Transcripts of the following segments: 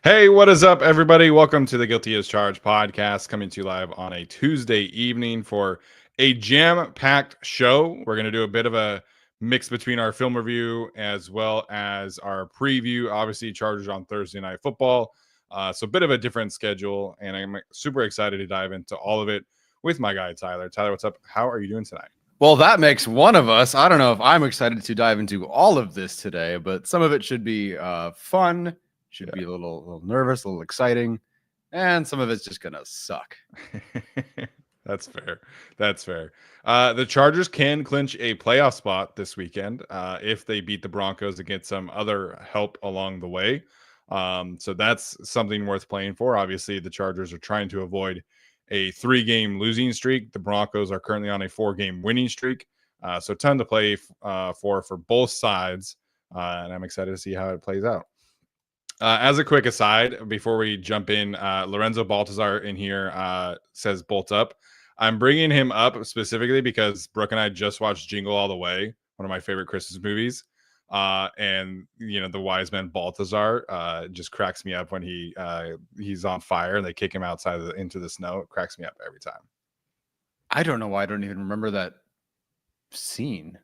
Hey, what is up, everybody? Welcome to the Guilty as Charged podcast, coming to you live on a Tuesday evening for a jam-packed show. We're going to do a bit of a mix between our film review as well as our preview. Obviously, Chargers on Thursday Night Football, so a bit of a different schedule, and I'm super excited to dive into all of it with my guy, Tyler. Tyler, what's up? How are you doing tonight? Well, that makes one of us. I don't know if I'm excited to dive into all of this today, but some of it should be fun, should be a little nervous, a little exciting, and some of it's just gonna suck. That's fair. That's fair. The Chargers can clinch a playoff spot this weekend if they beat the Broncos and get some other help along the way. So that's something worth playing for. Obviously, the Chargers are trying to avoid a 3-game losing streak. The Broncos are currently on a 4-game winning streak. So a ton to play for both sides. And I'm excited to see how it plays out. As a quick aside, before we jump in, Lorenzo Baltazar in here says bolt up. I'm bringing him up specifically because Brooke and I just watched Jingle All the Way, one of my favorite Christmas movies. And the wise man Baltazar just cracks me up when he's on fire and they kick him outside into the snow. It cracks me up every time. I don't know why I don't even remember that scene.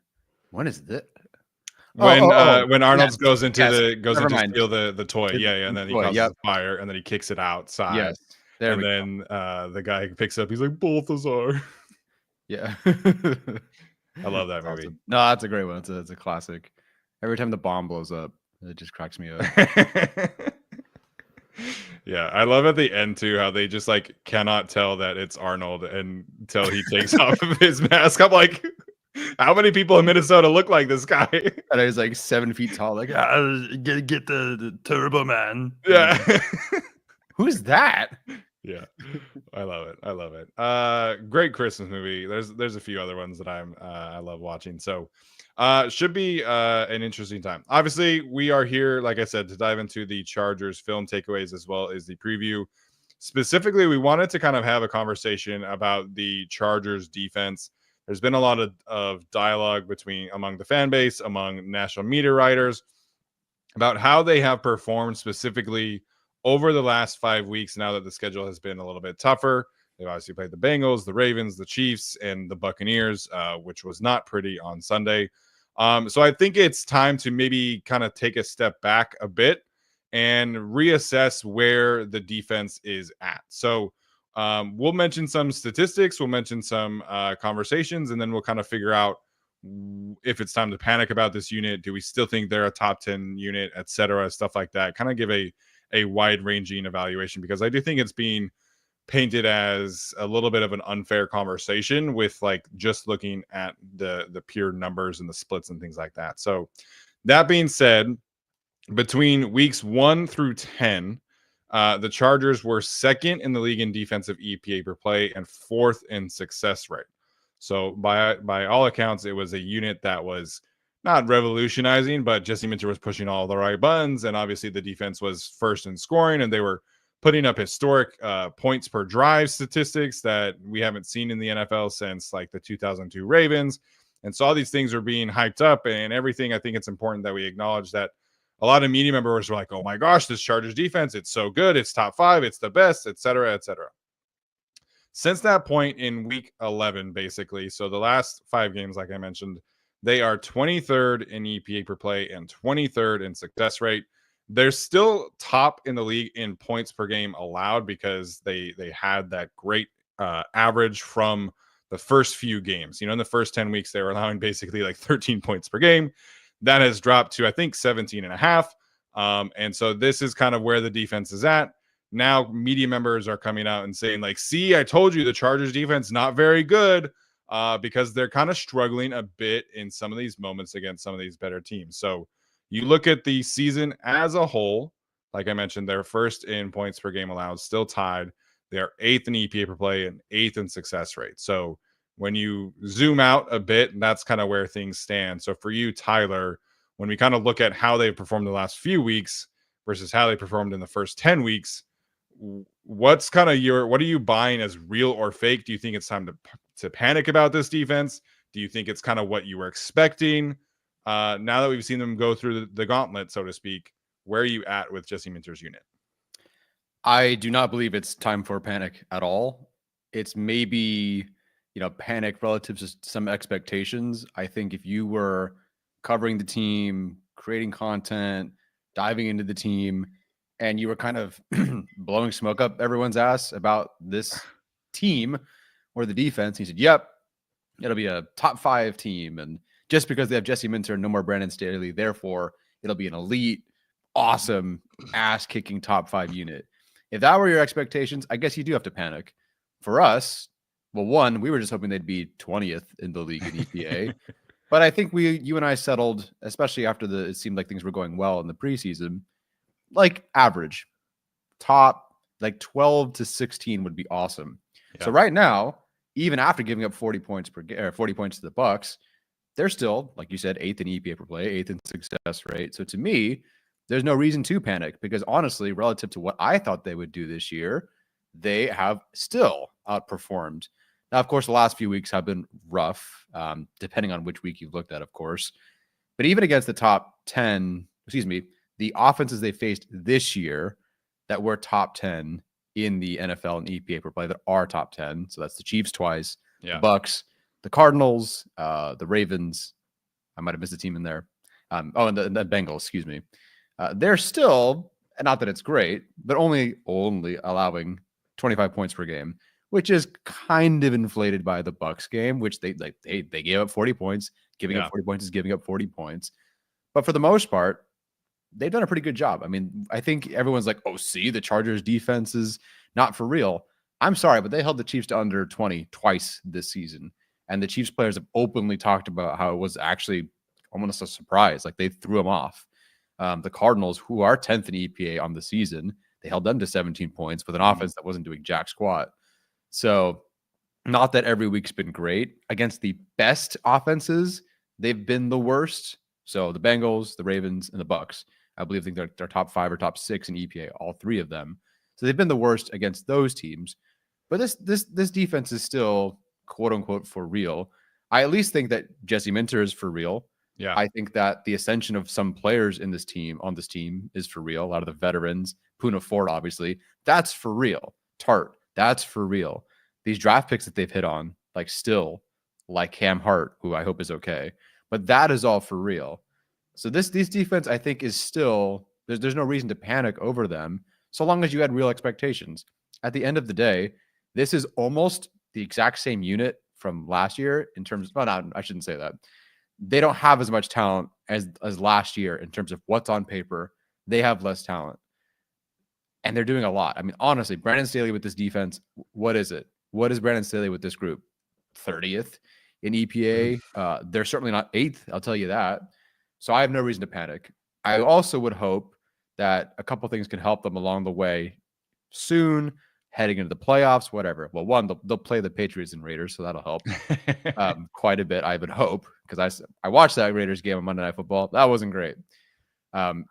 When is this? When Arnold goes into to steal the toy, and then he causes a fire, and then he kicks it outside. Yes, then the guy picks it up. He's like, Balthazar. Yeah, I love that movie. Awesome. No, that's a great one. It's a classic. Every time the bomb blows up, it just cracks me up. Yeah, I love at the end too how they just like cannot tell that it's Arnold until he takes off of his mask. I'm like, how many people in Minnesota look like this guy? And he's like 7 feet tall. Like, get the Turbo Man. Yeah. Who's that? Yeah, I love it. I love it. Great Christmas movie. There's a few other ones that I love watching. So, should be an interesting time. Obviously, we are here, like I said, to dive into the Chargers film takeaways as well as the preview. Specifically, we wanted to kind of have a conversation about the Chargers defense. There's been a lot of dialogue among the fan base, among national media writers, about how they have performed specifically over the last 5 weeks. Now that the schedule has been a little bit tougher, they've obviously played the Bengals, the Ravens, the Chiefs, and the Buccaneers, which was not pretty on Sunday. So I think it's time to maybe kind of take a step back a bit and reassess where the defense is at. So we'll mention some statistics, we'll mention some conversations, and then we'll kind of figure out if it's time to panic about this unit. Do we still think they're a top 10 unit, etc., stuff like that. Kind of give a wide-ranging evaluation, because I do think it's being painted as a little bit of an unfair conversation with like just looking at the pure numbers and the splits and things like that. So that being said, between weeks 1 through 10, the Chargers were second in the league in defensive EPA per play and 4th in success rate. So by all accounts, it was a unit that was not revolutionizing, but Jesse Minter was pushing all the right buttons, and obviously the defense was first in scoring, and they were putting up historic points per drive statistics that we haven't seen in the NFL since like the 2002 Ravens. And so all these things are being hyped up and everything. I think it's important that we acknowledge that a lot of media members were like, oh my gosh, this Chargers defense, it's so good, it's top 5, it's the best, etc., etc. Since that point in week 11, basically, so the last 5 games, like I mentioned, they are 23rd in EPA per play and 23rd in success rate. They're still top in the league in points per game allowed, because they had that great average from the first few games. In the first 10 weeks, they were allowing basically like 13 points per game. That has dropped to, I think, 17 and a half. And so this is kind of where the defense is at. Now, media members are coming out and saying, like, see, I told you the Chargers defense not very good, because they're kind of struggling a bit in some of these moments against some of these better teams. So you look at the season as a whole, like I mentioned, they're first in points per game allowed, still tied. They're 8th in EPA per play and 8th in success rate. So when you zoom out a bit, that's kind of where things stand. So for you, Tyler, when we kind of look at how they've performed the last few weeks versus how they performed in the first 10 weeks, what's kind of what are you buying as real or fake? Do you think it's time to panic about this defense? Do you think it's kind of what you were expecting? Now that we've seen them go through the gauntlet, so to speak, where are you at with Jesse Minter's unit? I do not believe it's time for panic at all. It's maybe, panic relative to some expectations. I think if you were covering the team, creating content, diving into the team, and you were kind of blowing smoke up everyone's ass about this team or the defense, he said, yep, it'll be a top 5 team. And just because they have Jesse Minter and no more Brandon Staley, therefore it'll be an elite, awesome, ass kicking top 5 unit. If that were your expectations, I guess you do have to panic. For us, well, one, we were just hoping they'd be 20th in the league in EPA. But I think you and I settled, especially after it seemed like things were going well in the preseason, like average. Top, like 12 to 16 would be awesome. Yeah. So right now, even after giving up 40 points to the Bucks, they're still, like you said, 8th in EPA per play, 8th in success rate. So to me, there's no reason to panic because honestly, relative to what I thought they would do this year, they have still outperformed. Now, of course, the last few weeks have been rough, depending on which week you've looked at, of course. But even against the top 10, the offenses they faced this year that were top 10 in the NFL and EPA per play that are top 10. So that's the Chiefs twice, the Bucks, the Cardinals, the Ravens. I might have missed a team in there. And the Bengals, they're still, not that it's great, but only allowing 25 points per game, which is kind of inflated by the Bucks game, which they gave up 40 points. Giving up 40 points is giving up 40 points. But for the most part, they've done a pretty good job. I mean, I think everyone's like, oh, see, the Chargers defense is not for real. I'm sorry, but they held the Chiefs to under 20 twice this season. And the Chiefs players have openly talked about how it was actually almost a surprise. Like they threw them off. The Cardinals, who are 10th in EPA on the season, they held them to 17 points with an offense that wasn't doing jack squat. So not that every week's been great. Against the best offenses, they've been the worst. So the Bengals, the Ravens, and the Bucks, I think they're top 5 or top 6 in EPA, all 3 of them. So they've been the worst against those teams. But this defense is still, quote unquote, for real. I at least think that Jesse Minter is for real. Yeah. I think that the ascension of some players on this team is for real. A lot of the veterans, Poona Ford, obviously, that's for real. Tart, that's for real. These draft picks that they've hit on, like Cam Hart, who I hope is okay, but that is all for real. So this defense, I think, is still, there's no reason to panic over them so long as you had real expectations. At the end of the day, this is almost the exact same unit from last year in terms of, I shouldn't say that. They don't have as much talent as last year in terms of what's on paper. They have less talent. And they're doing a lot. I mean, honestly, Brandon Staley with this defense, what is it? What is Brandon Staley with this group? 30th in EPA. They're certainly not 8th, I'll tell you that. So I have no reason to panic. I also would hope that a couple things can help them along the way soon, heading into the playoffs, whatever. Well, one, they'll play the Patriots and Raiders, so that'll help quite a bit, I would hope, because I watched that Raiders game on Monday Night Football. That wasn't great.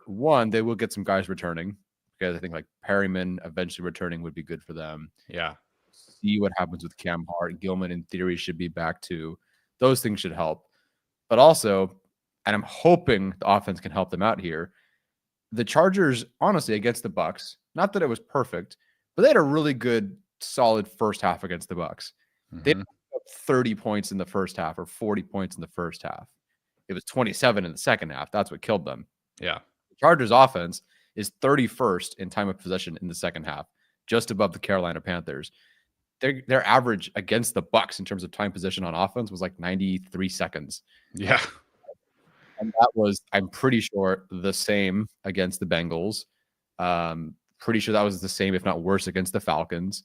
One, they will get some guys returning, because I think like Perryman eventually returning would be good for them. Yeah. See what happens with Cam Hart. Gilman, in theory, should be back too. Those things should help. But also, and I'm hoping the offense can help them out here, the Chargers, honestly, against the Bucks, not that it was perfect, but they had a really good, solid first half against the Bucks. Mm-hmm. They had 30 points in the first half or 40 points in the first half. It was 27 in the second half. That's what killed them. Yeah. The Chargers offense is 31st in time of possession in the second half, just above the Carolina Panthers. Their average against the Bucks in terms of time possession on offense was like 93 seconds. Yeah. And that was, I'm pretty sure, the same against the Bengals. Pretty sure that was the same, if not worse, against the Falcons.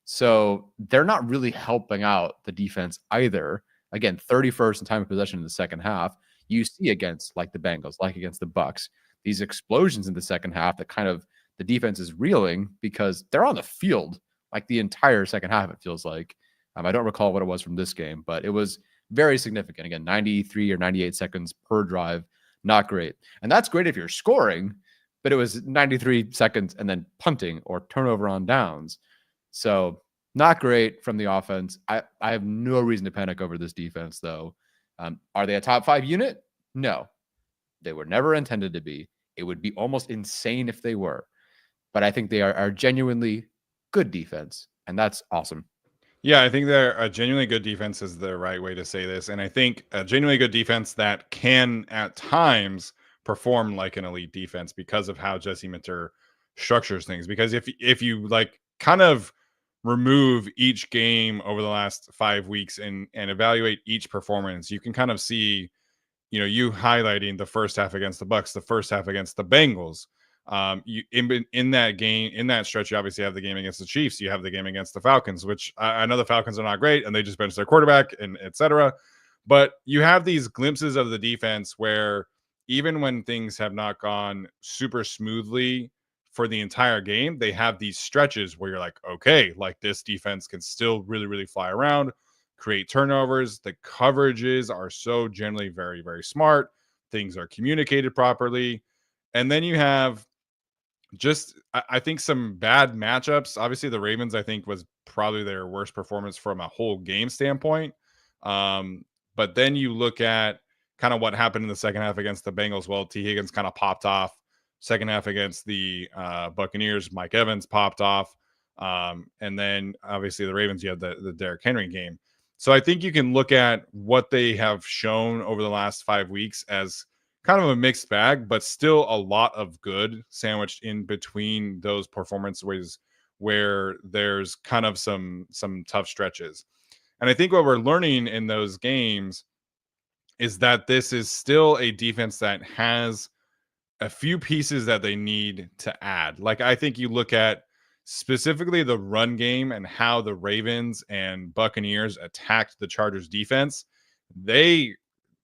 So they're not really helping out the defense either. Again, 31st in time of possession in the second half. You see against like the Bengals, like against the Bucks, these explosions in the second half that kind of the defense is reeling because they're on the field like the entire second half, it feels like. I don't recall what it was from this game, but it was very significant. Again, 93 or 98 seconds per drive. Not great. And that's great if you're scoring, but it was 93 seconds and then punting or turnover on downs. So not great from the offense. I have no reason to panic over this defense, though. Are they a top 5 unit? No. They were never intended to be. It would be almost insane if they were. but I think they are genuinely good defense, and that's awesome. Yeah, I think they're a genuinely good defense is the right way to say this. And I think a genuinely good defense that can at times perform like an elite defense because of how Jesse Minter structures things. Because if you like kind of remove each game over the last 5 weeks and evaluate each performance, you can kind of see, you highlighting the first half against the Bucks, the first half against the Bengals. You in that game, in that stretch, you obviously have the game against the Chiefs. You have the game against the Falcons, which I know the Falcons are not great, and they just benched their quarterback, and etc. But you have these glimpses of the defense where even when things have not gone super smoothly for the entire game, they have these stretches where you're like, okay, like this defense can still really, really fly around, create turnovers. The coverages are so generally very, very smart. Things are communicated properly. And then you have just I think some bad matchups. Obviously, the Ravens, I think, was probably their worst performance from a whole game standpoint. But then you look at kind of what happened in the second half against the Bengals. Well, T. Higgins kind of popped off. Second half against the Buccaneers, Mike Evans popped off. And then obviously the Ravens, you have the Derrick Henry game. So I think you can look at what they have shown over the last 5 weeks as kind of a mixed bag, but still a lot of good sandwiched in between those performances where there's kind of some tough stretches. And I think what we're learning in those games is that this is still a defense that has a few pieces that they need to add. Like I think you look at specifically the run game and how the Ravens and Buccaneers attacked the Chargers defense. They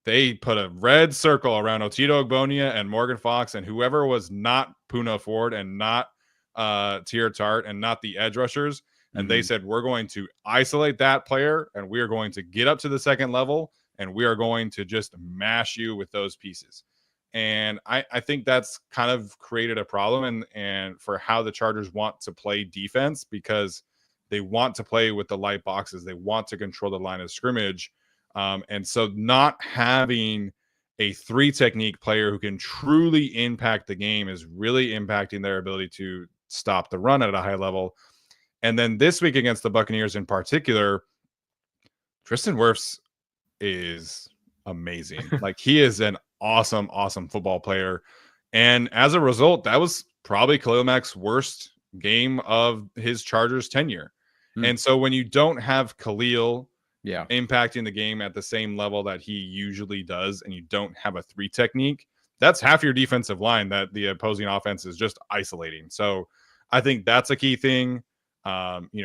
put a red circle around Otito Ogbonia and Morgan Fox and whoever was not Puna Ford and not Tier Tart and not the edge rushers. And they said, we're going to isolate that player and we are going to get up to the second level and we are going to just mash you with those pieces. And I think that's kind of created a problem and for how the Chargers want to play defense because they want to play with the light boxes. They want to control the line of scrimmage. And so not having a 3 technique player who can truly impact the game is really impacting their ability to stop the run at a high level. And then this week against the Buccaneers in particular, Tristan Wirfs is amazing. Like he is an awesome football player. And as a result, that was probably Khalil Mack's worst game of his Chargers tenure. And so when you don't have Khalil impacting the game at the same level that he usually does, and you don't have a 3 technique, that's half your defensive line that the opposing offense is just isolating. So I think that's a key thing.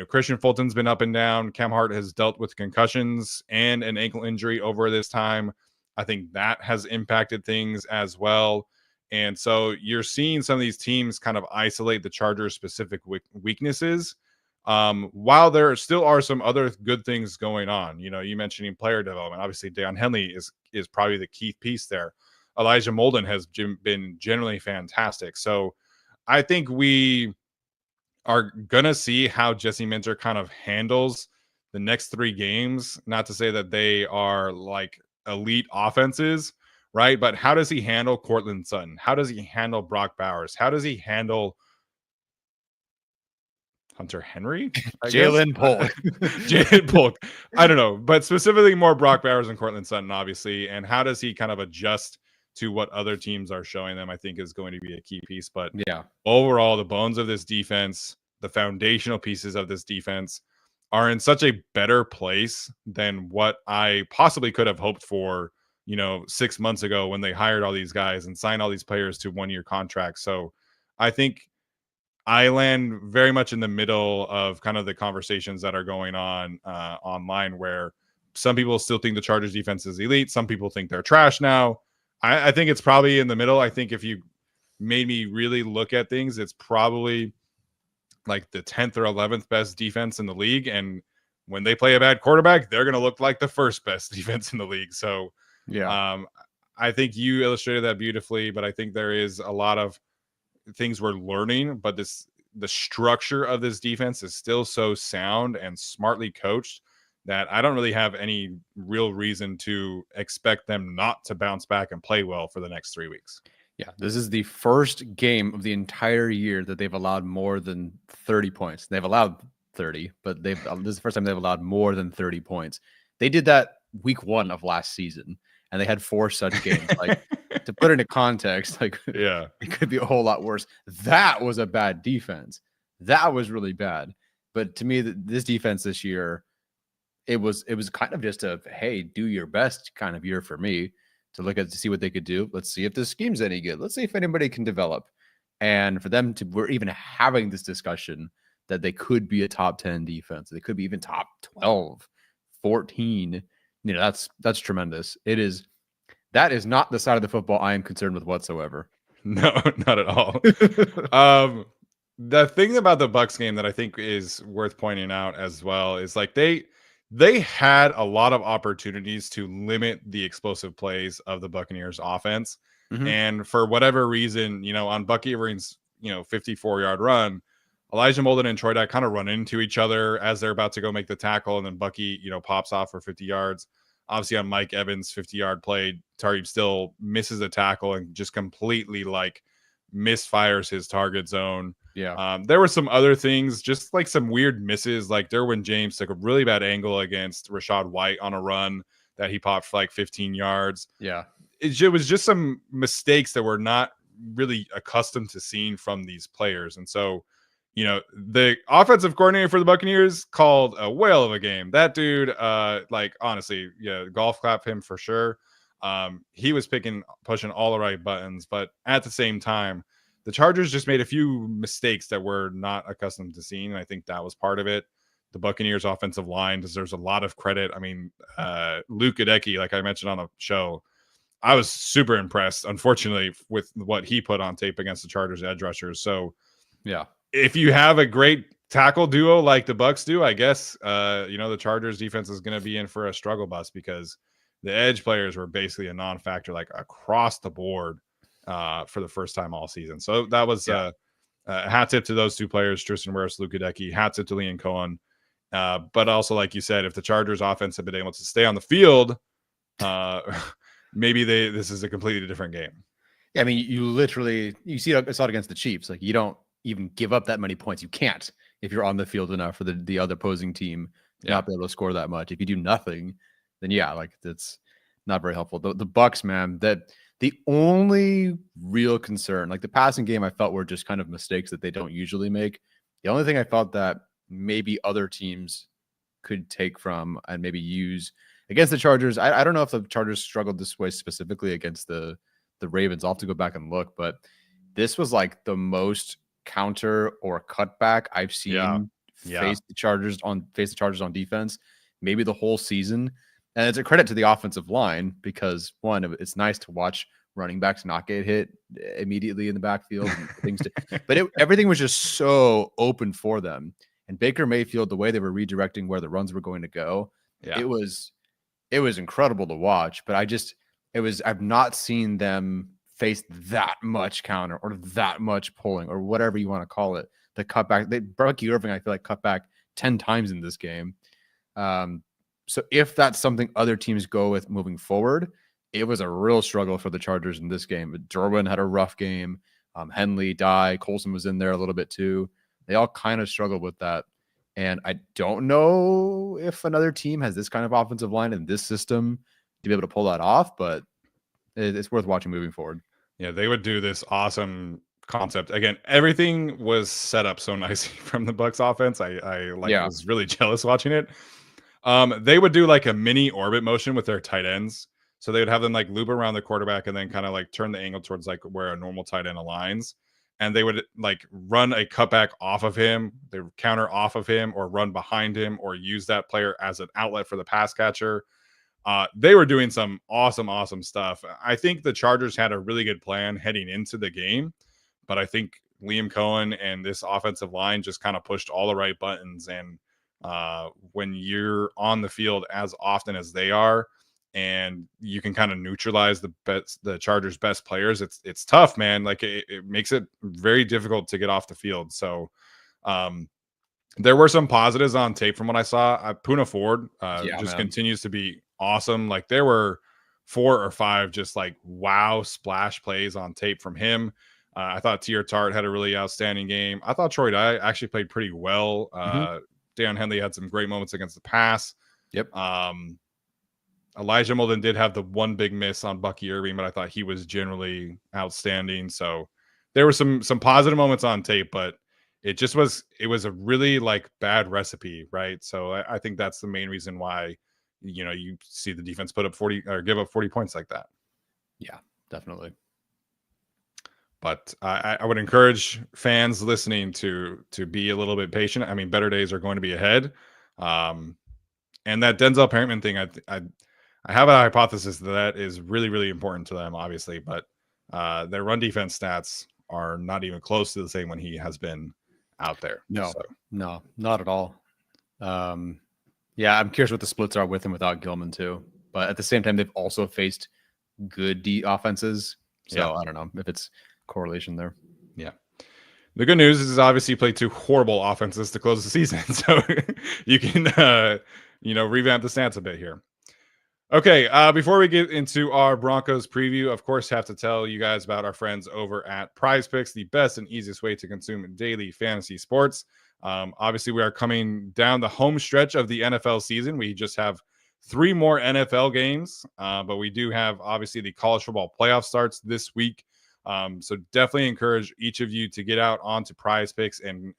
Christian Fulton's been up and down. Cam Hart has dealt with concussions and an ankle injury over this time. I think that has impacted things as well. And so you're seeing some of these teams kind of isolate the Chargers' specific weaknesses. While there still are some other good things going on, you mentioning player development. Obviously, Deion Henley is probably the key piece there. Elijah Molden has been generally fantastic. So I think we are gonna see how Jesse Minter kind of handles the next 3 games. Not to say that they are like elite offenses, right? But how does he handle Cortland Sutton? How does he handle Brock Bowers? How does he handle Hunter Henry? Jalen Polk. Jalen Polk. I don't know, but specifically more Brock Bowers and Cortland Sutton, obviously. And how does he kind of adjust to what other teams are showing them? I think is going to be a key piece. But overall, the bones of this defense, the foundational pieces of this defense are in such a better place than what I possibly could have hoped for, 6 months ago when they hired all these guys and signed all these players to 1-year contracts. So I think I land very much in the middle of kind of the conversations that are going on online where some people still think the Chargers defense is elite. Some people think they're trash now. I think it's probably in the middle. I think if you made me really look at things, it's probably like the 10th or 11th best defense in the league. And when they play a bad quarterback, they're going to look like the first best defense in the league. So I think you illustrated that beautifully, but I think there is a lot of things we're learning, but the structure of this defense is still so sound and smartly coached that I don't really have any real reason to expect them not to bounce back and play well for the next 3 weeks. Yeah, this is the first game of the entire year that they've allowed more than 30 points. They've allowed 30, but this is the first time they've allowed more than 30 points. They did that week 1 of last season, and they had 4 such games. Like, to put it into context, like, Yeah. it could be a whole lot worse. That was a bad defense. That was really bad. But to me, this defense this year, it was kind of just a, hey, do your best kind of year for me, to see what they could do. Let's see if this scheme's any good. Let's see if anybody can develop. And for them we're even having this discussion that they could be a top 10 defense. They could be even top 12, 14. You know, that's tremendous. That is not the side of the football I am concerned with whatsoever. No, not at all. The thing about the Bucks game that I think is worth pointing out as well is like they had a lot of opportunities to limit the explosive plays of the Buccaneers offense. Mhm. And for whatever reason, on Bucky Evering's, 54-yard run, Elijah Molden and Troy Dye kind of run into each other as they're about to go make the tackle. And then Bucky, pops off for 50 yards. Obviously on Mike Evans' 50-yard play, Tariq still misses a tackle and just completely misfires his target zone. Yeah. There were some other things, just like some weird misses. Like Derwin James took a really bad angle against Rashad White on a run that he popped for 15 yards. Yeah. It was just some mistakes that we're not really accustomed to seeing from these players. And so, the offensive coordinator for the Buccaneers called a whale of a game. That dude, honestly, golf clap him for sure. He was pushing all the right buttons, but at the same time, the Chargers just made a few mistakes that we're not accustomed to seeing. And I think that was part of it. The Buccaneers offensive line deserves a lot of credit. I mean, Luke Gadecki, like I mentioned on the show, I was super impressed, unfortunately, with what he put on tape against the Chargers edge rushers. So Yeah. if you have a great tackle duo like the Bucks do, I guess, the Chargers defense is going to be in for a struggle bus because the edge players were basically a non-factor, across the board for the first time all season. So that was a hat tip to those two players, Tristan Wirfs, Luke Gadecki, hat tip to Liam Cohen. But also, like you said, if the Chargers offense had been able to stay on the field, maybe this is a completely different game. Yeah, I mean, you saw it against the Chiefs. Like, you don't even give up that many points. You can't if you're on the field enough for the other opposing team to not be able to score that much. If you do nothing, then that's not very helpful. The Bucks, man, that the only real concern, like the passing game, I felt were just kind of mistakes that they don't usually make. The only thing I felt that maybe other teams could take from and maybe use against the Chargers. I don't know if the Chargers struggled this way specifically against the Ravens. I'll have to go back and look, but this was like the most counter or cutback I've seen face the Chargers on defense, maybe the whole season. And it's a credit to the offensive line because, one, it's nice to watch running backs not get hit immediately in the backfield and but everything was just so open for them. And Baker Mayfield, the way they were redirecting where the runs were going to go, it was incredible to watch. But I've not seen them face that much counter or that much pulling or whatever you want to call it. The cutback, Bucky Irving, I feel like cut back 10 times in this game. So if that's something other teams go with moving forward, it was a real struggle for the Chargers in this game. But Derwin had a rough game. Henley, Dye, Colson was in there a little bit too. They all kind of struggled with that. And I don't know if another team has this kind of offensive line in this system to be able to pull that off, but it's worth watching moving forward. Yeah, they would do this awesome concept. Again, everything was set up so nicely from the Bucks offense. I was really jealous watching it. They would do like a mini orbit motion with their tight ends. So they would have them loop around the quarterback and then kind of turn the angle towards where a normal tight end aligns. And they would run a cutback off of him, they would counter off of him, or run behind him, or use that player as an outlet for the pass catcher. They were doing some awesome stuff. I think the Chargers had a really good plan heading into the game, but I think Liam Cohen and this offensive line just kind of pushed all the right buttons. And when you're on the field as often as they are, and you can kind of neutralize the Chargers' best players, it's tough, man. It makes it very difficult to get off the field. So there were some positives on tape from what I saw. Poona Ford continues to be awesome. There were 4 or 5 just like wow splash plays on tape from him. I thought Tier Tart had a really outstanding game. I thought Troy Dye actually played pretty well. Deion Henley had some great moments against the pass. Yep. Elijah Molden did have the one big miss on Bucky Irving, but I thought he was generally outstanding. So there were some positive moments on tape, but it was a really like bad recipe, right? So I think that's the main reason why, you know, you see the defense put up 40 or give up 40 points like that. Yeah, definitely. But I would encourage fans listening to be a little bit patient. I mean, better days are going to be ahead. And that Denzel Perryman thing, I have a hypothesis that is really, really important to them, obviously, but their run defense stats are not even close to the same when he has been out there. No, so. no, not at all. Yeah, I'm curious what the splits are with and without Gilman too. But at the same time, they've also faced good D offenses. So yeah. I don't know if it's correlation there. Yeah. The good news is obviously you played 2 horrible offenses to close the season. So you can, revamp the stats a bit here. Okay, before we get into our Broncos preview, of course, have to tell you guys about our friends over at PrizePicks, the best and easiest way to consume daily fantasy sports. Obviously, we are coming down the home stretch of the NFL season. We just have 3 more NFL games, but we do have, obviously, the college football playoff starts this week. So definitely encourage each of you to get out onto PrizePicks and,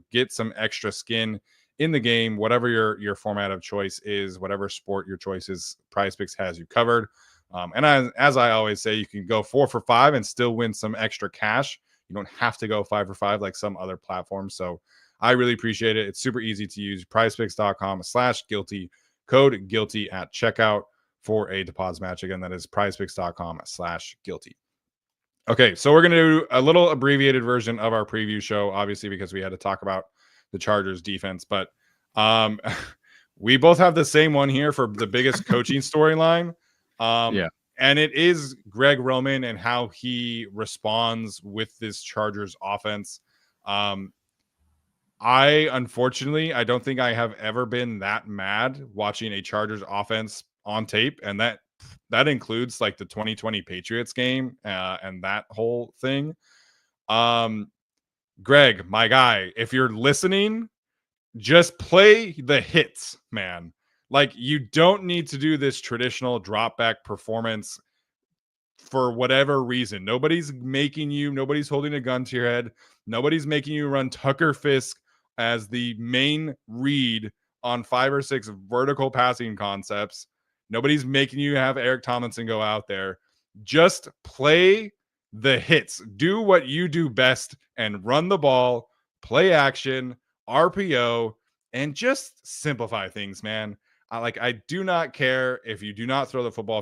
get some extra skin in the game, whatever your format of choice is, whatever sport your choice is, PrizePicks has you covered. And as I always say, you can go 4 for 5 and still win some extra cash. You don't have to go 5 for 5 like some other platforms. So I really appreciate it. It's super easy to use. PrizePicks.com/guilty. Code guilty at checkout for a deposit match. Again, that is PrizePicks.com/guilty. Okay, so we're going to do a little abbreviated version of our preview show, obviously, because we had to talk about the Chargers defense. But we both have the same one here for the biggest coaching storyline. Yeah. And it is Greg Roman and how he responds with this Chargers offense. Unfortunately, I don't think I have ever been that mad watching a Chargers offense on tape. And that includes like the 2020 Patriots game and that whole thing. Greg, my guy, if you're listening, just play the hits, man. Like, you don't need to do this traditional drop back performance for whatever reason. Nobody's holding a gun to your head. Nobody's making you run Tucker Fisk as the main read on 5 or 6 vertical passing concepts. Nobody's making you have Eric Tomlinson go out there. Just play the hits. Do what you do best and run the ball, play action, RPO, and just simplify things, man. I do not care if you do not throw the football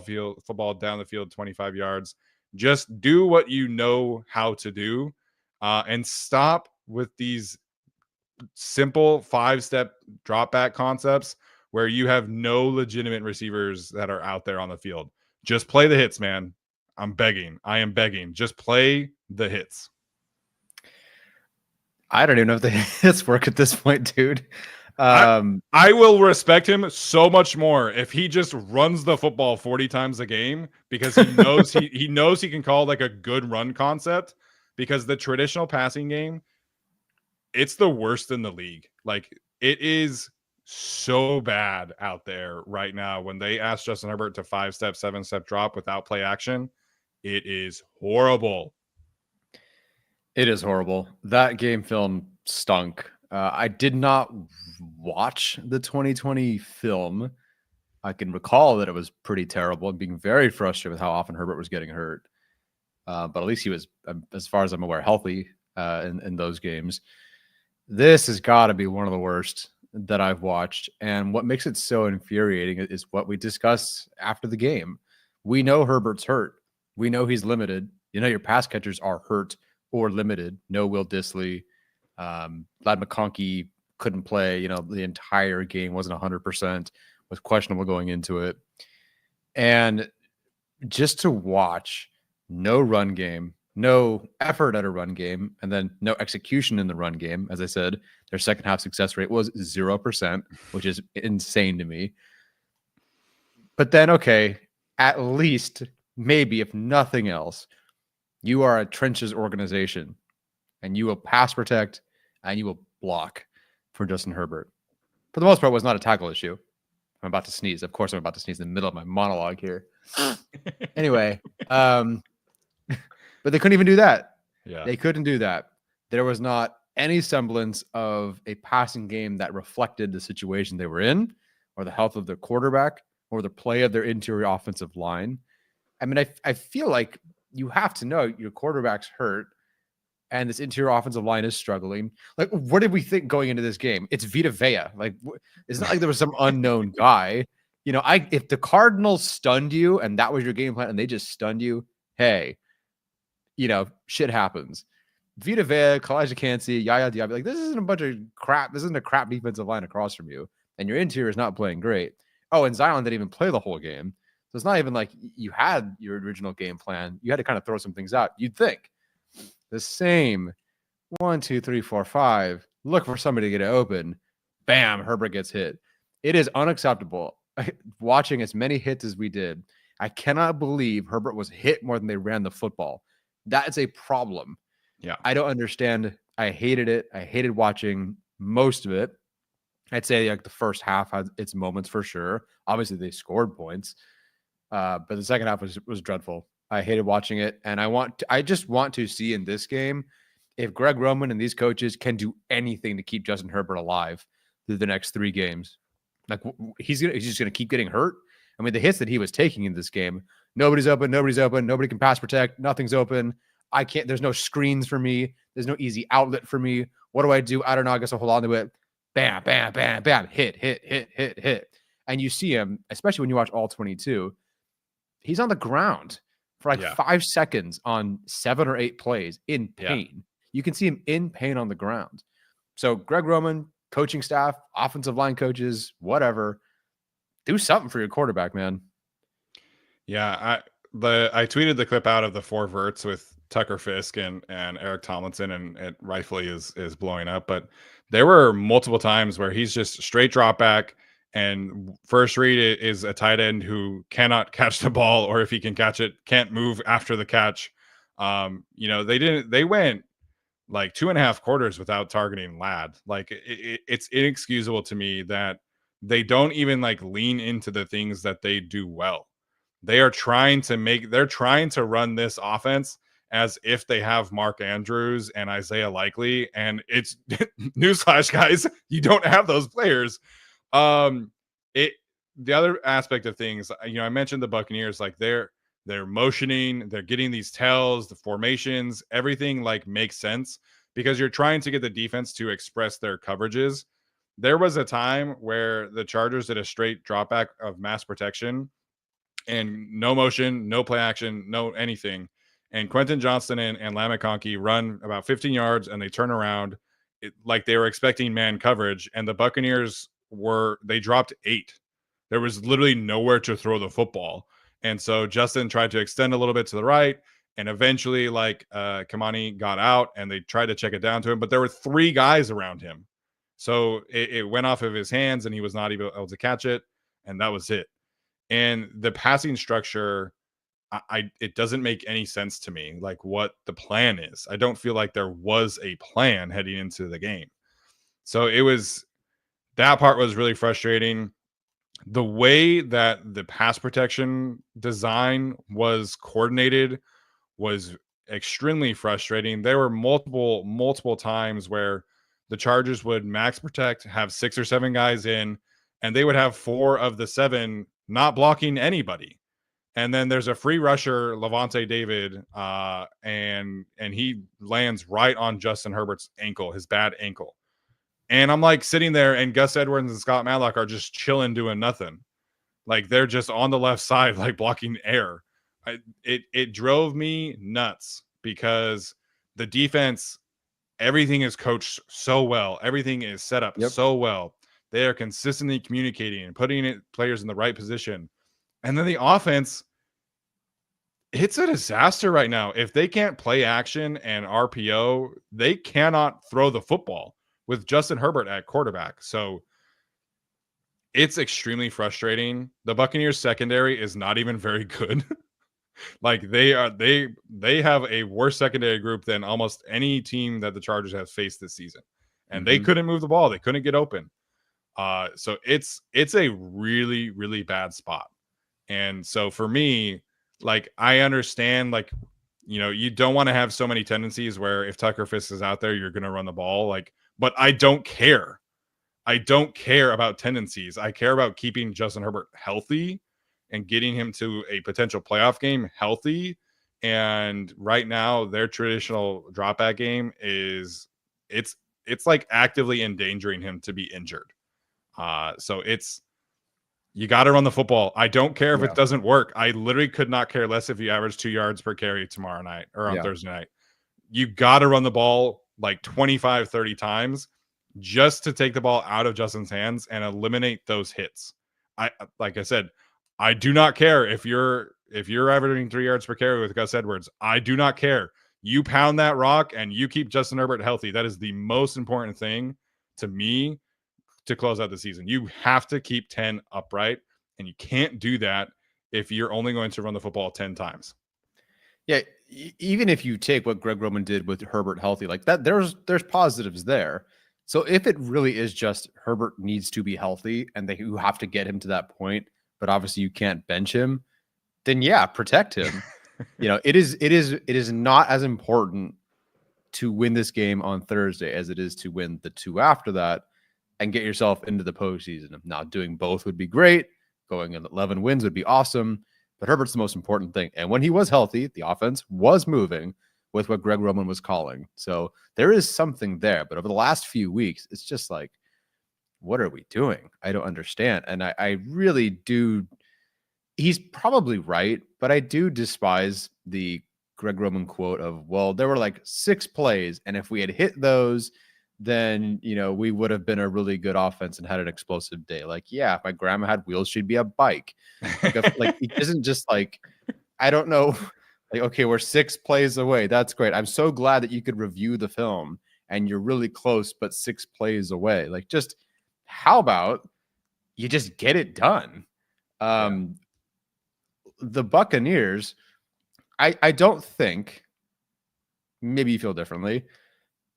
down the field 25 yards. Just do what you know how to do, and stop with these simple 5-step drop back concepts where you have no legitimate receivers that are out there on the field. Just play the hits, man. I am begging. Just play the hits. I don't even know if the hits work at this point, dude. I will respect him so much more if he just runs the football 40 times a game, because he knows he knows he can call like a good run concept, because the traditional passing game, it's the worst in the league. Like, it is so bad out there right now. When they ask Justin Herbert to 5-step, 7-step drop without play action, it is horrible. It is horrible. That game film stunk. I did not watch the 2020 film. I can recall that it was pretty terrible and being very frustrated with how often Herbert was getting hurt. But at least he was, as far as I'm aware, healthy in those games. This has got to be one of the worst that I've watched. And what makes it so infuriating is what we discussed after the game. We know Herbert's hurt. We know he's limited. You know, your pass catchers are hurt or limited. No Will Dissly. Ladd McConkey couldn't play, the entire game, wasn't 100%, was questionable going into it. And just to watch no run game, no effort at a run game, and then no execution in the run game. As I said, their second half success rate was 0%, which is insane to me. But then, okay, at least, maybe if nothing else, you are a trenches organization and you will pass protect and you will block for Justin Herbert. For the most part, it was not a tackle issue. I'm about to sneeze. Of course, I'm about to sneeze in the middle of my monologue here. Anyway, but they couldn't even do that. Yeah. They couldn't do that. There was not any semblance of a passing game that reflected the situation they were in or the health of their quarterback or the play of their interior offensive line. I mean, I feel like you have to know your quarterback's hurt and this interior offensive line is struggling. Like, what did we think going into this game? It's Vita Vea. Like, it's not like there was some unknown guy. You know, if the Cardinals stunned you and that was your game plan and they just stunned you, hey, you know, shit happens. Vita Vea, Kalijah Cansey, Yaya Diaby, like, this isn't a bunch of crap. This isn't a crap defensive line across from you. And your interior is not playing great. Oh, and Zion didn't even play the whole game. So it's not even like you had your original game plan. You had to kind of throw some things out. You'd think the same 1, 2, 3, 4, 5. Look for somebody to get it open. Bam, Herbert gets hit. It is unacceptable. Watching as many hits as we did, I cannot believe Herbert was hit more than they ran the football. That is a problem. Yeah. I don't understand. I hated it. I hated watching most of it. I'd say like the first half had its moments for sure. Obviously, they scored points. But the second half was dreadful. I hated watching it. And I just want to see in this game if Greg Roman and these coaches can do anything to keep Justin Herbert alive through the next 3 games. Like, he's just going to keep getting hurt. I mean, the hits that he was taking in this game, nobody's open. Nobody can pass protect. Nothing's open. There's no screens for me. There's no easy outlet for me. What do? I don't know. I guess I'll hold on to it. Bam, bam, bam, bam. Hit. And you see him, especially when you watch all 22, he's on the ground for like 5 seconds on 7 or 8 plays in pain. Yeah. You can see him in pain on the ground. So Greg Roman, coaching staff, offensive line coaches, whatever, do something for your quarterback, man. Yeah, I tweeted the clip out of the 4 verts with Tucker Fisk and Eric Tomlinson, and it rightfully is blowing up. But there were multiple times where he's just straight drop back, and first read is a tight end who cannot catch the ball, or if he can catch it, can't move after the catch. You know, they went like 2.5 quarters without targeting Ladd. Like, it's inexcusable to me that they don't even like lean into the things that they do well. They're trying to run this offense as if they have Mark Andrews and Isaiah Likely, and it's newsflash, guys, you don't have those players. The other aspect of things, you know, I mentioned the Buccaneers, like they're motioning, they're getting these tells, the formations, everything like makes sense because you're trying to get the defense to express their coverages. There was a time where the Chargers did a straight drop back of mass protection and no motion, no play action, no anything. And Quentin Johnston and Lamakonki run about 15 yards and they turn around like they were expecting man coverage. And the Buccaneers they dropped 8. There was literally nowhere to throw the football. And so Justin tried to extend a little bit to the right. And eventually, like, Kamani got out and they tried to check it down to him. But there were 3 guys around him. So it went off of his hands and he was not even able to catch it. And that was it. And the passing structure, it doesn't make any sense to me, like what the plan is. I don't feel like there was a plan heading into the game. So that part was really frustrating. The way that the pass protection design was coordinated was extremely frustrating. There were multiple times where the Chargers would max protect, have 6 or 7 guys in, and they would have 4 of the 7 not blocking anybody. And then there's a free rusher, Levante David, and he lands right on Justin Herbert's ankle, his bad ankle. And I'm like sitting there, and Gus Edwards and Scott Matlock are just chilling, doing nothing. Like they're just on the left side, like blocking air. It drove me nuts because the defense, everything is coached so well. Everything is set up so well. They are consistently communicating and putting players in the right position. And then the offense, it's a disaster right now. If they can't play action and RPO, they cannot throw the football with Justin Herbert at quarterback. So it's extremely frustrating. The Buccaneers secondary is not even very good. Like they have a worse secondary group than almost any team that the Chargers have faced this season. And they couldn't move the ball. They couldn't get open. So it's a really, really bad spot. And so for me, like I understand, like, you know, you don't want to have so many tendencies where if Tucker Fisk is out there, you're gonna run the ball. Like, but I don't care. I don't care about tendencies. I care about keeping Justin Herbert healthy and getting him to a potential playoff game healthy. And right now, their traditional drop back game is it's like actively endangering him to be injured. So it's you got to run the football. I don't care if it doesn't work. I literally could not care less if you average 2 yards per carry tomorrow night or on Thursday night. You got to run the ball like 25, 30 times just to take the ball out of Justin's hands and eliminate those hits. Like I said, I do not care if you're averaging 3 yards per carry with Gus Edwards. I do not care. You pound that rock and you keep Justin Herbert healthy. That is the most important thing to me to close out the season. You have to keep 10 upright, and you can't do that if you're only going to run the football 10 times. Yeah, even if you take what Greg Roman did with Herbert healthy, like that, there's positives there. So if it really is just Herbert needs to be healthy and you have to get him to that point, but obviously you can't bench him, then yeah, protect him. You know, it is not as important to win this game on Thursday as it is to win the two after that and get yourself into the postseason. Now, doing both would be great. Going at 11 wins would be awesome. But Herbert's the most important thing. And when he was healthy, the offense was moving with what Greg Roman was calling. So there is something there. But over the last few weeks, it's just like, what are we doing? I don't understand. And I really do. He's probably right, but I do despise the Greg Roman quote of, well, there were like 6 plays, and if we had hit those, then, you know, we would have been a really good offense and had an explosive day. Like, yeah, if my grandma had wheels, she'd be a bike. Like it isn't just like, I don't know. Like, okay, we're 6 plays away. That's great. I'm so glad that you could review the film and you're really close, but 6 plays away. Like, just how about you just get it done? The Buccaneers, I don't think, maybe you feel differently,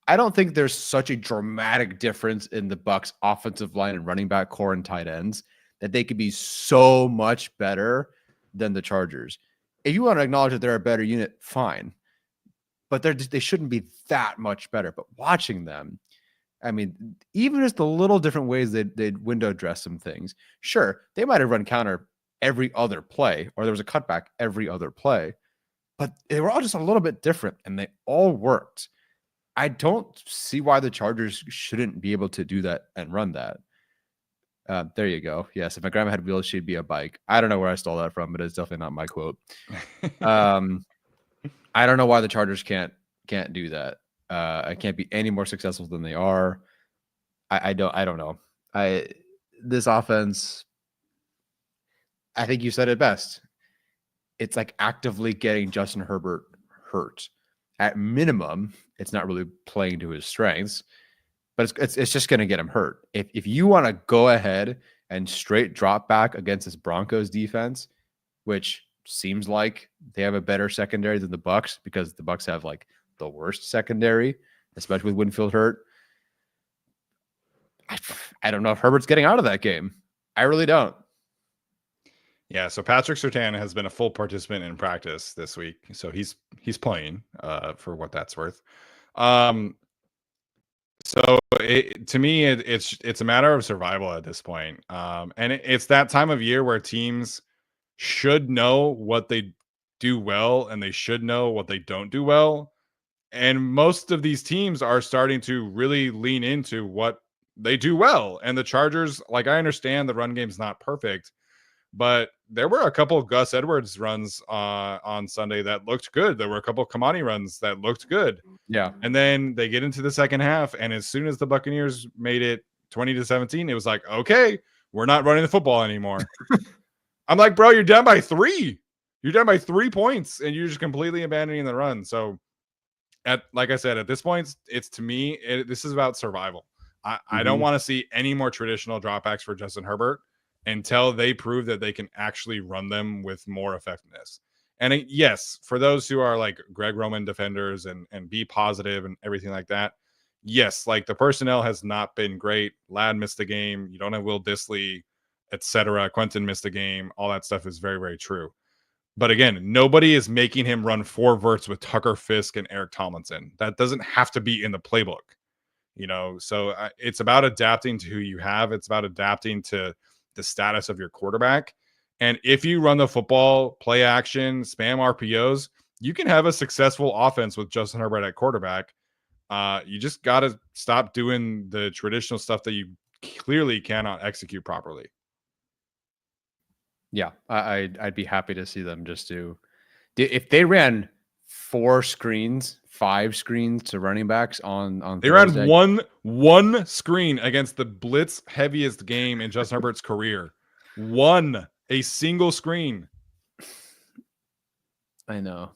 I don't think there's such a dramatic difference in the Bucs offensive line and running back core and tight ends that they could be so much better than the Chargers. If you want to acknowledge that they're a better unit, fine. But they shouldn't be that much better. But watching them, I mean, even just the little different ways they'd window dress some things. Sure, they might have run counter every other play, or there was a cutback every other play. But they were all just a little bit different, and they all worked. I don't see why the Chargers shouldn't be able to do that and run that. There you go. Yes, if my grandma had wheels, she'd be a bike. I don't know where I stole that from, but it's definitely not my quote. I don't know why the Chargers can't do that. I can't be any more successful than they are. I don't know. This offense, I think you said it best. It's like actively getting Justin Herbert hurt. At minimum, it's not really playing to his strengths, but it's just going to get him hurt. If you want to go ahead and straight drop back against this Broncos defense, which seems like they have a better secondary than the Bucs, because the Bucs have like the worst secondary, especially with Winfield hurt. I don't know if Herbert's getting out of that game. I really don't. Yeah, so Patrick Surtain has been a full participant in practice this week, so he's playing for what that's worth. So to me, it's a matter of survival at this point, and it's that time of year where teams should know what they do well and they should know what they don't do well, and most of these teams are starting to really lean into what they do well. And the Chargers, like, I understand the run game's not perfect, but there were a couple of Gus Edwards runs on Sunday that looked good. There were a couple of Kamani runs that looked good. Yeah. And then they get into the second half, and as soon as the Buccaneers made it 20-17, it was like, okay, we're not running the football anymore. I'm like, bro, you're down by 3. You're down by 3 points, and you're just completely abandoning the run. So, like I said, at this point, it's to me, this is about survival. I don't want to see any more traditional dropbacks for Justin Herbert. until they prove that they can actually run them with more effectiveness. And yes, for those who are like Greg Roman defenders and be positive and everything like that, yes, like the personnel has not been great. Ladd missed a game. You don't have Will Dissly, etc. Quentin missed a game. All that stuff is very, very true. But again, nobody is making him run 4 verts with Tucker Fisk and Eric Tomlinson. That doesn't have to be in the playbook, So it's about adapting to who you have. It's about adapting to the status of your quarterback. And if you run the football, play action, spam RPOs, you can have a successful offense with Justin Herbert at quarterback. You just got to stop doing the traditional stuff that you clearly cannot execute properly. Yeah, I'd be happy to see them just do. If they ran 4 screens, 5 screens to running backs on they Thursday. ran one screen against the blitz heaviest game in Justin Herbert's career. A single screen. I know.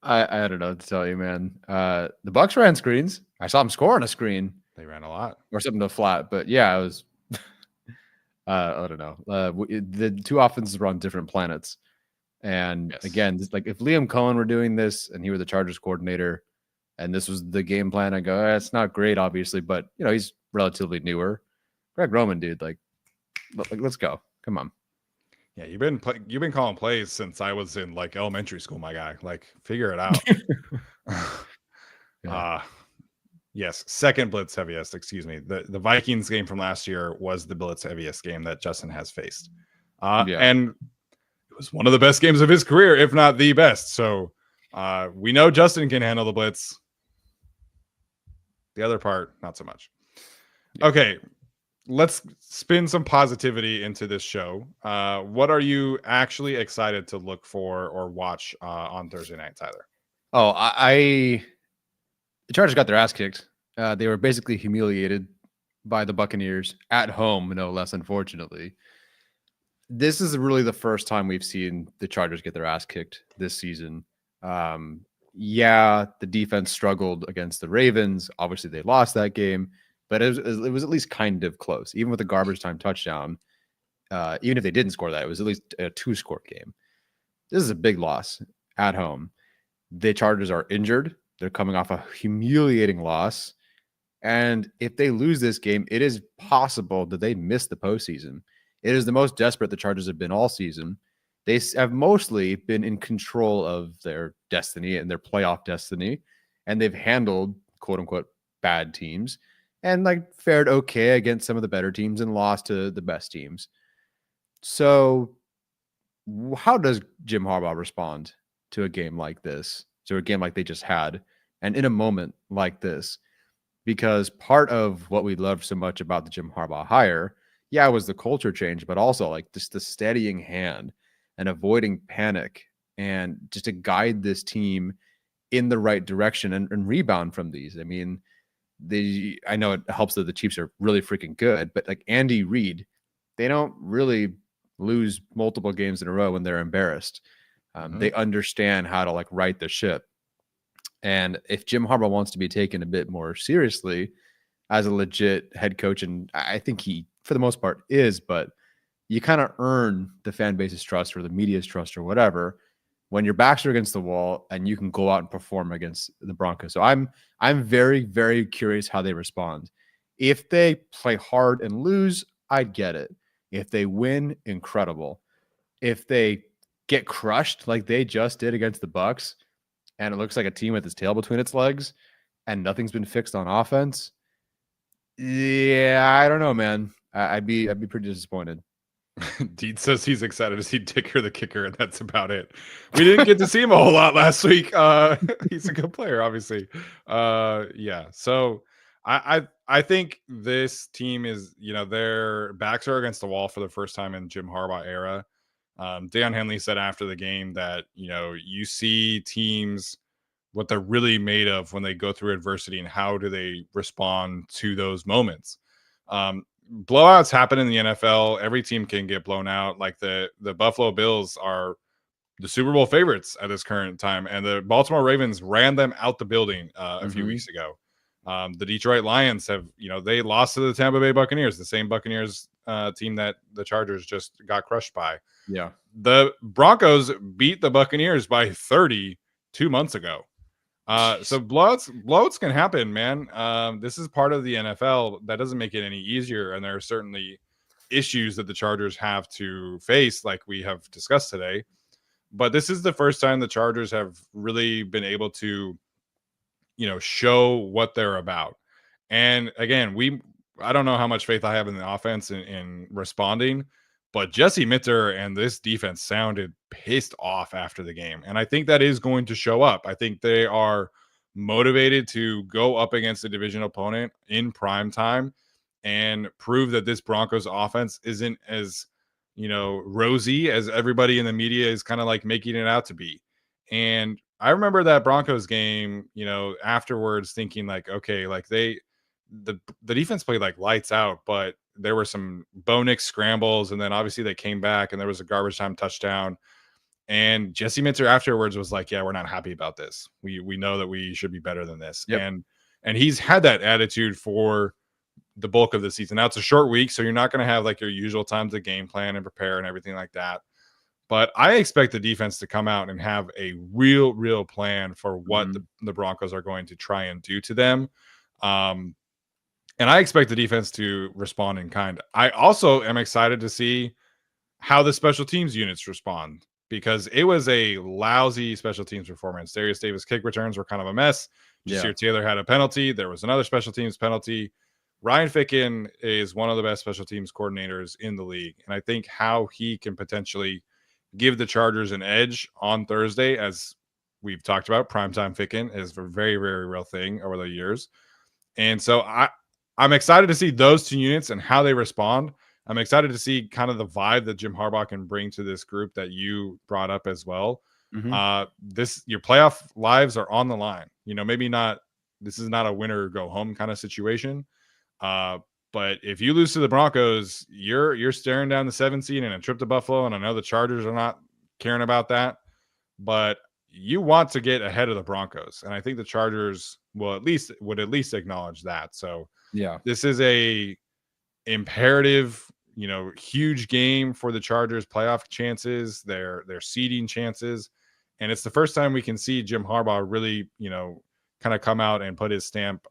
I don't know what to tell you, man. The Bucs ran screens. I saw them score on a screen. They ran a lot. Or something to flat. But yeah, it was I don't know. The two offenses were on different planets. And yes. Again, like if Liam Cohen were doing this and he were the Chargers coordinator and this was the game plan, I go, it's not great, obviously, but he's relatively newer. Greg Roman, dude, like let's go. Come on. Yeah, you've been calling plays since I was in like elementary school, my guy. Like, figure it out. Yes, second blitz heaviest. Excuse me. The Vikings game from last year was the blitz heaviest game that Justin has faced, and it was one of the best games of his career, if not the best. So we know Justin can handle the blitz. The other part, not so much. Yeah. Okay. Let's spin some positivity into this show. What are you actually excited to look for or watch on Thursday night, Tyler? Oh, the Chargers got their ass kicked. They were basically humiliated by the Buccaneers at home, no less, unfortunately. This is really the first time we've seen the Chargers get their ass kicked this season. Yeah, the defense struggled against the Ravens. Obviously, they lost that game. But it was at least kind of close, even with the garbage time touchdown. Even if they didn't score that, it was at least a 2-score game. This is a big loss at home. The Chargers are injured. They're coming off a humiliating loss. And if they lose this game, it is possible that they miss the postseason. It is the most desperate the Chargers have been all season. They have mostly been in control of their destiny and their playoff destiny. And they've handled, quote unquote, bad teams. And like fared okay against some of the better teams and lost to the best teams. So how does Jim Harbaugh respond to a game like this, to a game like they just had, and in a moment like this? Because part of what we loved so much about the Jim Harbaugh hire, was the culture change, but also like just the steadying hand and avoiding panic and just to guide this team in the right direction and rebound from these. I mean, I know it helps that the Chiefs are really freaking good, but like Andy Reid, they don't really lose multiple games in a row when they're embarrassed. They understand how to like right the ship. And if Jim Harbaugh wants to be taken a bit more seriously as a legit head coach, and I think he, for the most part, is, but you kind of earn the fan base's trust or the media's trust or whatever when your backs are against the wall and you can go out and perform against the Broncos. So I'm very, very curious how they respond. If they play hard and lose, I'd get it. If they win, incredible. If they get crushed like they just did against the Bucs, and it looks like a team with its tail between its legs, and nothing's been fixed on offense, I don't know, man. I'd be pretty disappointed. Deed says he's excited to see Dicker the kicker, and that's about it. We didn't get to see him a whole lot last week. He's a good player, obviously. So I think this team is, their backs are against the wall for the first time in Jim Harbaugh era. Deion Henley said after the game that, you see teams what they're really made of when they go through adversity and how do they respond to those moments. Blowouts happen in the NFL. Every team can get blown out. Like the Buffalo Bills are the Super Bowl favorites at this current time, and the Baltimore Ravens ran them out the building a few weeks ago. The Detroit Lions have, they lost to the Tampa Bay Buccaneers, the same Buccaneers team that the Chargers just got crushed by. Yeah. The Broncos beat the Buccaneers by 30 2 months ago. So blowouts can happen, man. This is part of the NFL. That doesn't make it any easier. And there are certainly issues that the Chargers have to face, like we have discussed today. But this is the first time the Chargers have really been able to, show what they're about. And again, I don't know how much faith I have in the offense in responding, but Jesse Minter and this defense sounded pissed off after the game. And I think that is going to show up. I think they are motivated to go up against a division opponent in prime time and prove that this Broncos offense isn't as, rosy as everybody in the media is kind of like making it out to be. And I remember that Broncos game, afterwards thinking like, okay, like the defense played like lights out, but there were some Bo Nix scrambles, and then obviously they came back and there was a garbage time touchdown. And Jesse Minter afterwards was like, yeah, we're not happy about this. We know that we should be better than this. Yep. And he's had that attitude for the bulk of the season. Now it's a short week, so you're not going to have like your usual time to game plan and prepare and everything like that. But I expect the defense to come out and have a real plan for what the Broncos are going to try and do to them. And I expect the defense to respond in kind. I also am excited to see how the special teams units respond, because it was a lousy special teams performance. Darius Davis kick returns were kind of a mess. Jasir Taylor had a penalty. There was another special teams penalty. Ryan Ficken is one of the best special teams coordinators in the league. And I think how he can potentially give the Chargers an edge on Thursday, as we've talked about, primetime Ficken is a very, very real thing over the years. And so I'm excited to see those two units and how they respond. I'm excited to see kind of the vibe that Jim Harbaugh can bring to this group that you brought up as well. Your playoff lives are on the line. Maybe not. This is not a winner or go home kind of situation. But if you lose to the Broncos, you're staring down the 7th seed and a trip to Buffalo. And I know the Chargers are not caring about that, but you want to get ahead of the Broncos. And I think the Chargers would at least acknowledge that. So yeah, this is a imperative, huge game for the Chargers' playoff chances, their seeding chances. And it's the first time we can see Jim Harbaugh really, kind of come out and put his stamp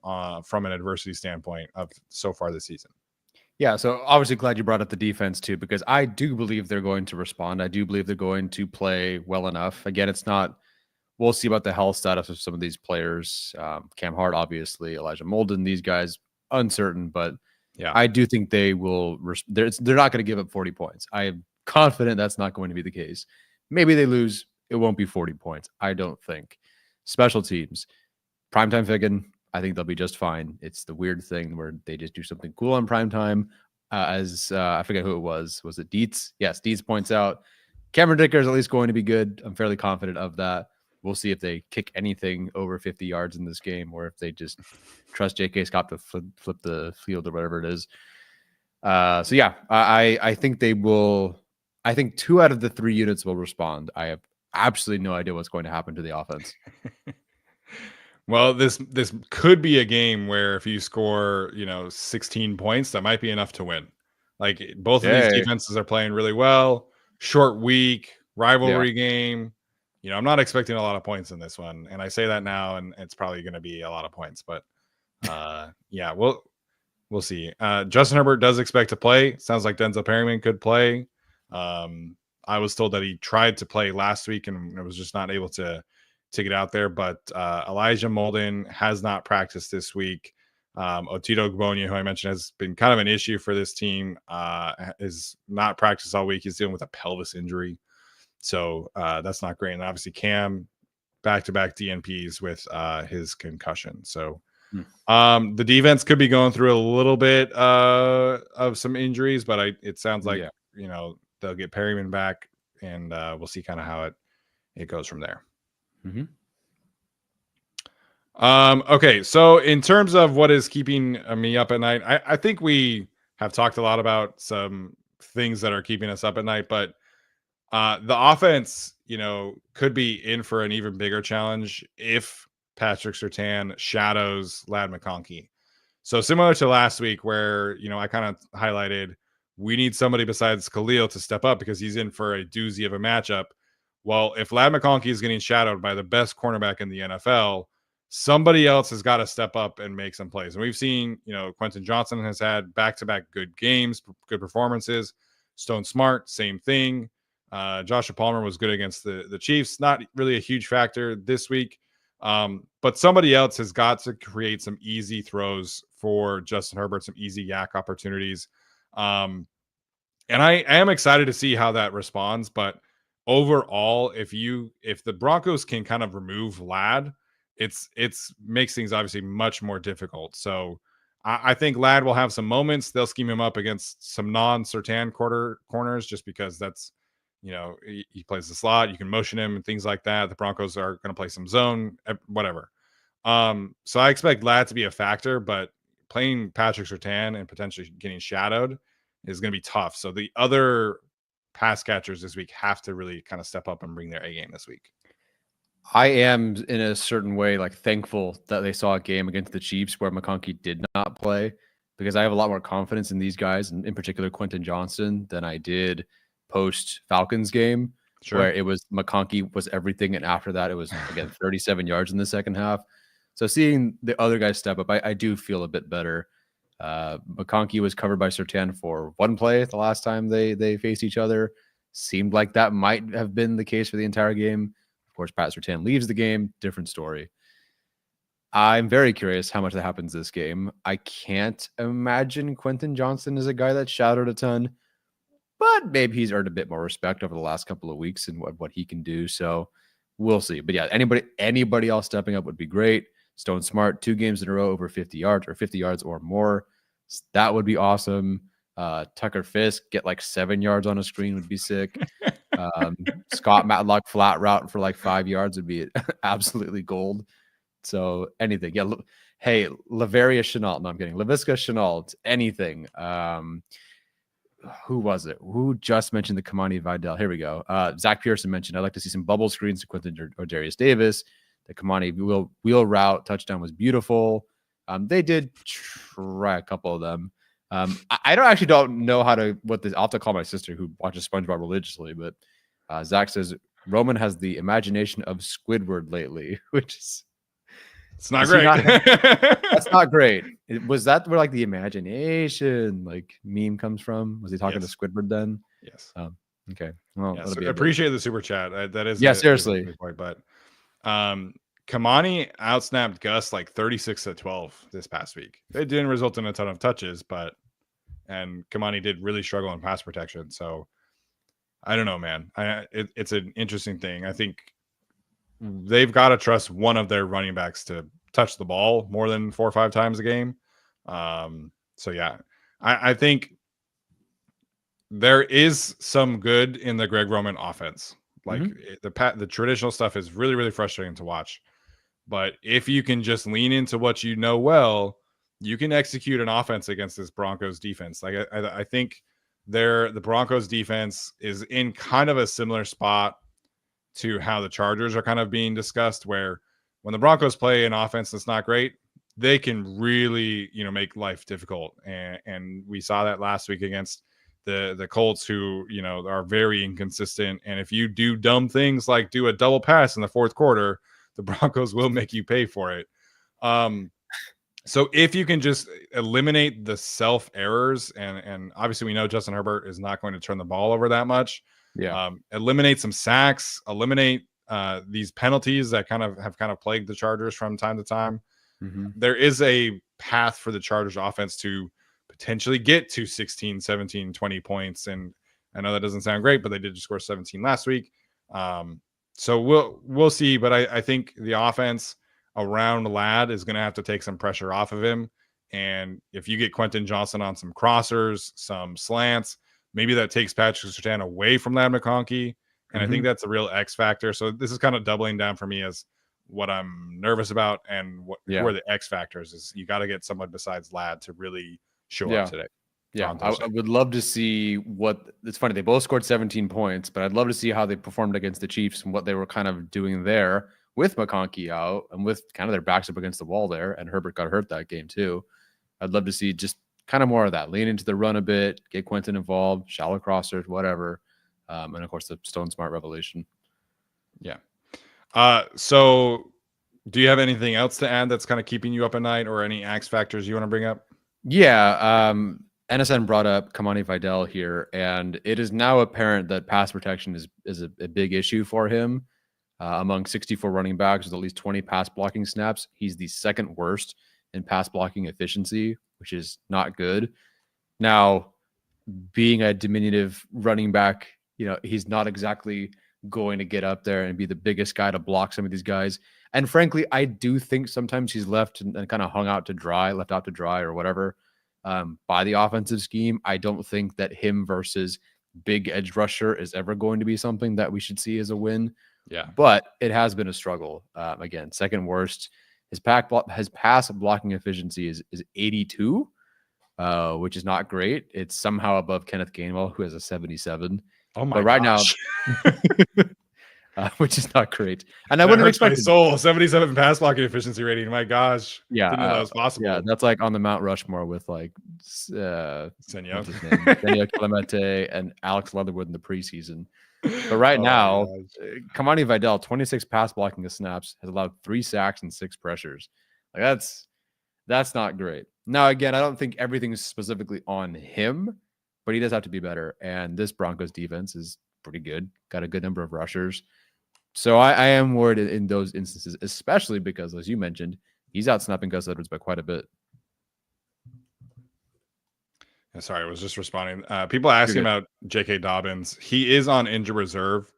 from an adversity standpoint of so far this season. Yeah, so obviously glad you brought up the defense too, because I do believe they're going to respond. I do believe they're going to play well enough. Again, it's not, we'll see about the health status of some of these players. Cam Hart, obviously, Elijah Molden, these guys, uncertain, but yeah, I do think they will, they're not going to give up 40 points. I am confident that's not going to be the case. Maybe they lose. It won't be 40 points. I don't think. Special teams. Primetime Ficken, I think they'll be just fine. It's the weird thing where they just do something cool on primetime. I forget who it was. Was it Dietz? Yes, Dietz points out Cameron Dicker is at least going to be good. I'm fairly confident of that. We'll see if they kick anything over 50 yards in this game, or if they just trust J.K. Scott to flip the field or whatever it is. So yeah, I think they will. I think 2 out of the 3 units will respond. I have absolutely no idea what's going to happen to the offense. Well, this could be a game where if you score, 16 points, that might be enough to win. Like both of these defenses are playing really well. Short week, rivalry game. I'm not expecting a lot of points in this one, and I say that now, and it's probably going to be a lot of points. But yeah, we'll see. Justin Herbert does expect to play. Sounds like Denzel Perryman could play. I was told that he tried to play last week and was just not able to get out there. But Elijah Molden has not practiced this week. Otito Gbonyi, who I mentioned, has been kind of an issue for this team, is not practiced all week. He's dealing with a pelvis injury. So that's not great. And obviously Cam, back-to-back DNPs with his concussion. So the defense could be going through a little bit of some injuries, but it sounds like, they'll get Perryman back, and we'll see kind of how it goes from there. Okay, so in terms of what is keeping me up at night, I think we have talked a lot about some things that are keeping us up at night, but the offense, could be in for an even bigger challenge if Patrick Surtain shadows Lad McConkey. So similar to last week where, I kind of highlighted we need somebody besides Khalil to step up because he's in for a doozy of a matchup. Well, if Lad McConkey is getting shadowed by the best cornerback in the NFL, somebody else has got to step up and make some plays. And we've seen, Quentin Johnson has had back-to-back good games, good performances. Stone Smart, same thing. Joshua Palmer was good against the Chiefs. Not really a huge factor this week. But somebody else has got to create some easy throws for Justin Herbert, some easy yak opportunities. And I am excited to see how that responds. But overall, if the Broncos can kind of remove Lad, it's makes things obviously much more difficult. So I think Lad will have some moments. They'll scheme him up against some non-Surtain corners just because that's, he plays the slot. You can motion him and things like that. The Broncos are going to play some zone, whatever. So I expect Lad to be a factor, but playing Patrick Surtain and potentially getting shadowed is going to be tough. So the other pass catchers this week have to really kind of step up and bring their A game this week. I am in a certain way thankful that they saw a game against the Chiefs where McConkey did not play, because I have a lot more confidence in these guys, and in particular Quentin Johnson, than I did post Falcons game, where it was McConkey was everything, and after that it was again 37 yards in the second half. So seeing the other guys step up, I do feel a bit better. McConkey was covered by Surtain for one play the last time they faced each other. Seemed like that might have been the case for the entire game. Of course, Pat Surtain leaves the game. Different story. I'm very curious how much that happens this game. I can't imagine Quentin Johnson is a guy that shadowed a ton, but maybe he's earned a bit more respect over the last couple of weeks and what he can do. So we'll see. But yeah, anybody else stepping up would be great. Stone Smart, 2 games in a row over 50 yards or 50 yards or more. That would be awesome. Tucker Fisk, get 7 yards on a screen would be sick. Scott Matlock flat route for 5 yards would be absolutely gold. So anything. Yeah. Hey, Lavarius Chenault. No, I'm kidding. Laviska Chenault. Anything. Who was it? Who just mentioned the Kamani Vidal? Here we go. Zach Pearson mentioned, I'd like to see some bubble screens to Quentin or Darius Davis. The Kamani wheel route touchdown was beautiful. They did try a couple of them. I don't know I'll have to call my sister who watches SpongeBob religiously, but Zach says Roman has the imagination of Squidward lately, which is it's not great. That's not great. Was that where the imagination meme comes from? Was he talking to Squidward then? Yes. Okay. Well, so appreciate the super chat. That is seriously. But Kamani outsnapped Gus 36-12 this past week. It didn't result in a ton of touches, and Kamani did really struggle in pass protection. So I don't know, man. It's an interesting thing. I think they've got to trust one of their running backs to touch the ball more than 4 or 5 times a game. So yeah, I think there is some good in the Greg Roman offense. The traditional stuff is really, really frustrating to watch. But if you can just lean into what you know well, you can execute an offense against this Broncos defense. I think the Broncos defense is in kind of a similar spot to how the Chargers are kind of being discussed, where when the Broncos play an offense that's not great, they can really, make life difficult. And we saw that last week against the Colts, who, are very inconsistent. And if you do dumb things like do a double pass in the fourth quarter, the Broncos will make you pay for it. So if you can just eliminate the self errors, and obviously we know Justin Herbert is not going to turn the ball over that much. Yeah. Eliminate some sacks, eliminate these penalties that have plagued the Chargers from time to time. Mm-hmm. There is a path for the Chargers offense to potentially get to 16, 17, 20 points. And I know that doesn't sound great, but they did just score 17 last week. So we'll see. But I think the offense around Lad is going to have to take some pressure off of him. And if you get Quentin Johnson on some crossers, some slants, maybe that takes Patrick Surtain away from Lad McConkey. And I think that's a real X factor. So this is kind of doubling down for me as what I'm nervous about, and who are the X factors is you got to get someone besides Lad to really show up today. Yeah, I would love to see it's funny. They both scored 17 points, but I'd love to see how they performed against the Chiefs and what they were kind of doing there with McConkey out and with kind of their backs up against the wall there, and Herbert got hurt that game too. I'd love to see just kind of more of that. Lean into the run a bit, get Quentin involved, shallow crossers, whatever. And of course, the Stone Smart revelation. Yeah. So do you have anything else to add that's kind of keeping you up at night, or any X factors you want to bring up? Yeah. NSN brought up Kamani Vidal here, and it is now apparent that pass protection is a big issue for him. Among 64 running backs with at least 20 pass blocking snaps, he's the second worst in pass blocking efficiency, which is not good. Now, being a diminutive running back, he's not exactly going to get up there and be the biggest guy to block some of these guys. And frankly, I do think sometimes he's left and kind of left out to dry or whatever by the offensive scheme. I don't think that him versus big edge rusher is ever going to be something that we should see as a win. Yeah. But it has been a struggle. Again, second worst. His pass blocking efficiency is 82, which is not great. It's somehow above Kenneth Gainwell, who has a 77. Oh my! But right gosh. now, which is not great. And I wouldn't expect 77 pass blocking efficiency rating. My gosh. Yeah, didn't know that was possible. Yeah, that's like on the Mount Rushmore with like Senyo Clemente and Alex Leatherwood in the preseason. But right now, Kamani Vidal, 26 pass blocking snaps, has allowed 3 sacks and 6 pressures. Like that's not great. Now, again, I don't think everything is specifically on him, but he does have to be better. And this Broncos defense is pretty good. Got a good number of rushers. So I am worried in those instances, especially because, as you mentioned, he's out snapping Gus Edwards by quite a bit. Sorry, I was just responding. People asking about J.K. Dobbins. He is on injured reserve.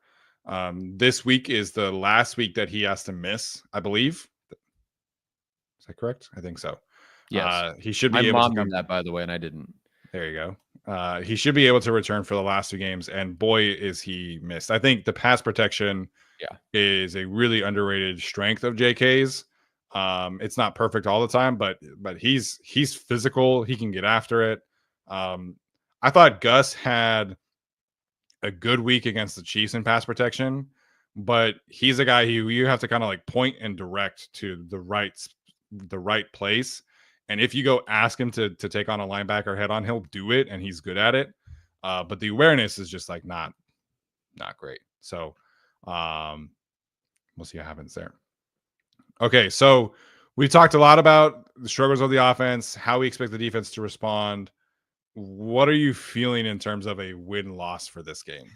This week is the last week that he has to miss, I believe. Is that correct? I think so. Yes. He should be able to. My mom did that, by the way, and I didn't. There you go. He should be able to return for the last 2 games, and boy, is he missed. I think the pass protection is a really underrated strength of JK's. It's not perfect all the time, but he's physical. He can get after it. I thought Gus had a good week against the Chiefs in pass protection, but he's a guy who you have to kind of like point and direct to the right place. And if you go ask him to take on a linebacker head on, he'll do it, and he's good at it. But the awareness is just like not great. So we'll see what happens there. Okay, so we talked a lot about the struggles of the offense, how we expect the defense to respond. What are you feeling in terms of a win-loss for this game?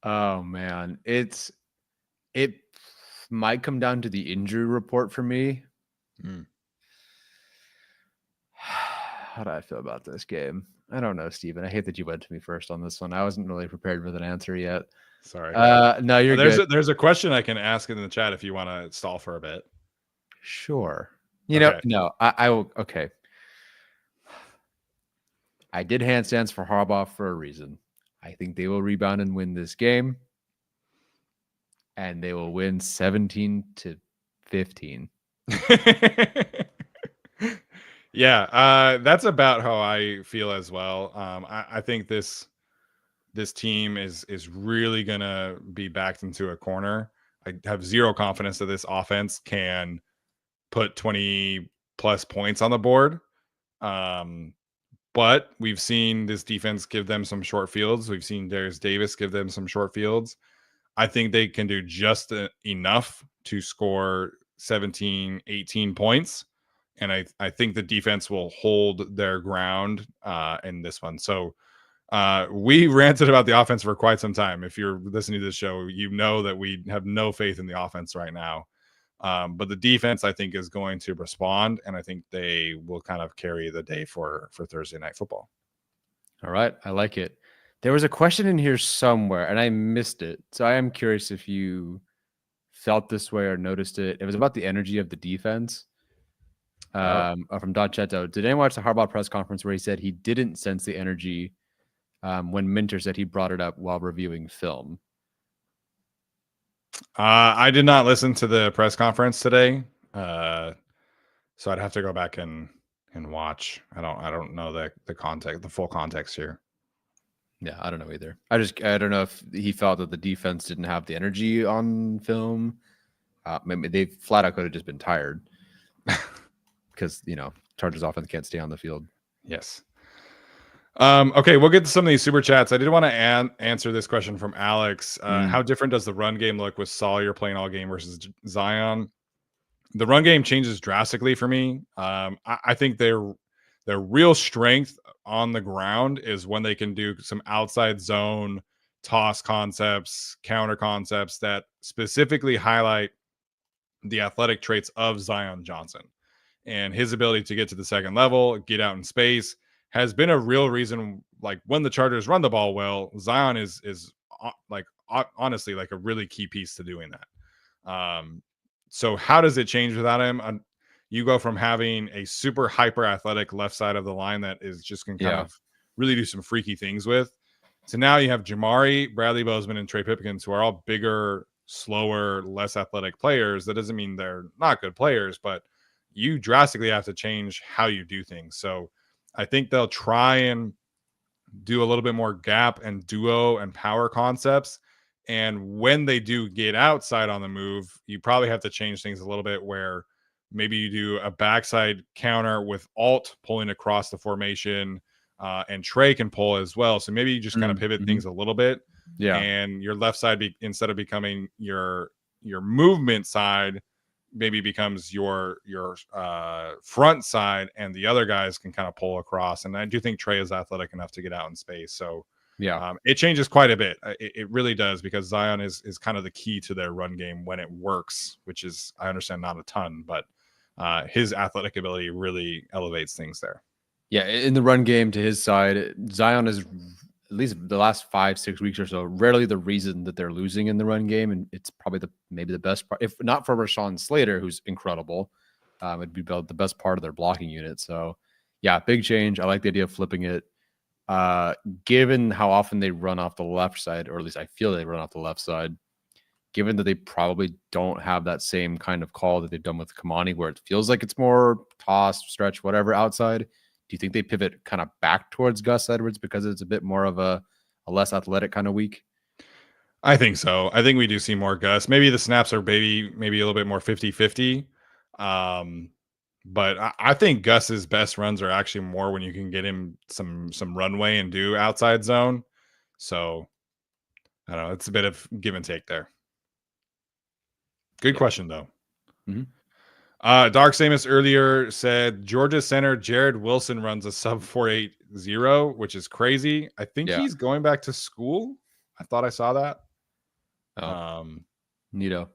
Oh man, it might come down to the injury report for me. How do I feel about this game? I don't know, Steven. I hate that you went to me first on this one. I wasn't really prepared with an answer yet. Sorry. No, you're good. There's a question I can ask in the chat if you want to stall for a bit. Sure. I will. Okay. I did handstands for Harbaugh for a reason. I think they will rebound and win this game. And they will win 17-15. Yeah, that's about how I feel as well. I think this team is really gonna be backed into a corner. I have zero confidence that this offense can put 20 plus points on the board. But we've seen this defense give them some short fields. We've seen Darius Davis give them some short fields. I think they can do just enough to score 17, 18 points. And I think the defense will hold their ground in this one. So we ranted about the offense for quite some time. If you're listening to this show, you know that we have no faith in the offense right now. But the defense, I think, is going to respond, and I think they will kind of carry the day for Thursday Night Football. All right. I like it. There was a question in here somewhere, and I missed it. So I am curious if you felt this way or noticed it. It was about the energy of the defense. From Don Cheto. Did anyone watch the Harbaugh press conference where he said he didn't sense the energy when Minter said he brought it up while reviewing film? I did not listen to the press conference today, so I'd have to go back and watch. I don't know the context, the full context here. Yeah, I don't know either. I don't know if he felt that the defense didn't have the energy on film. Maybe they flat out could have just been tired because Chargers offense can't stay on the field. Yes. Okay, we'll get to some of these super chats. I did want to answer this question from Alex. How different does the run game look with Sawyer playing all game versus Zion? The run game changes drastically for me. I think their real strength on the ground is when they can do some outside zone toss concepts, counter concepts that specifically highlight the athletic traits of Zion Johnson. And his ability to get to the second level, get out in space, has been a real reason. Like when the Chargers run the ball well, Zion is like honestly like a really key piece to doing that. So how does it change without him? You go from having a super hyper athletic left side of the line that is just can kind of really do some freaky things with. So now you have Jamari, Bradley Bozeman, and Trey Pipkins, who are all bigger, slower, less athletic players. That doesn't mean they're not good players, but you drastically have to change how you do things. So I think they'll try and do a little bit more gap and duo and power concepts. And when they do get outside on the move, you probably have to change things a little bit where maybe you do a backside counter with Alt pulling across the formation, and Trey can pull as well. So maybe you just kind of pivot things a little bit. Yeah. And your left side, instead of becoming your movement side, maybe becomes your front side, and the other guys can kind of pull across. And I do think Trey is athletic enough to get out in space. So it changes quite a bit. It really does, because Zion is kind of the key to their run game when it works, which is, I understand, not a ton, but his athletic ability really elevates things there. Yeah, in the run game to his side, Zion is, at least the last 5-6 weeks or so, rarely the reason that they're losing in the run game, and it's probably maybe the best part. If not for Rashawn Slater, who's incredible, it'd be the best part of their blocking unit. So, yeah, big change. I like the idea of flipping it. Given how often they run off the left side, or at least I feel they run off the left side, given that they probably don't have that same kind of call that they've done with Kamani, where it feels like it's more toss, stretch, whatever outside. Do you think they pivot kind of back towards Gus Edwards because it's a bit more of a less athletic kind of week? I think so. I think we do see more Gus. Maybe the snaps are maybe a little bit more 50-50. But I think Gus's best runs are actually more when you can get him some runway and do outside zone. So I don't know. It's a bit of give and take there. Good question, though. Dark Samus earlier said Georgia center Jared Wilson runs a sub 4.80, which is crazy. I think he's going back to school. I thought I saw that. Neato.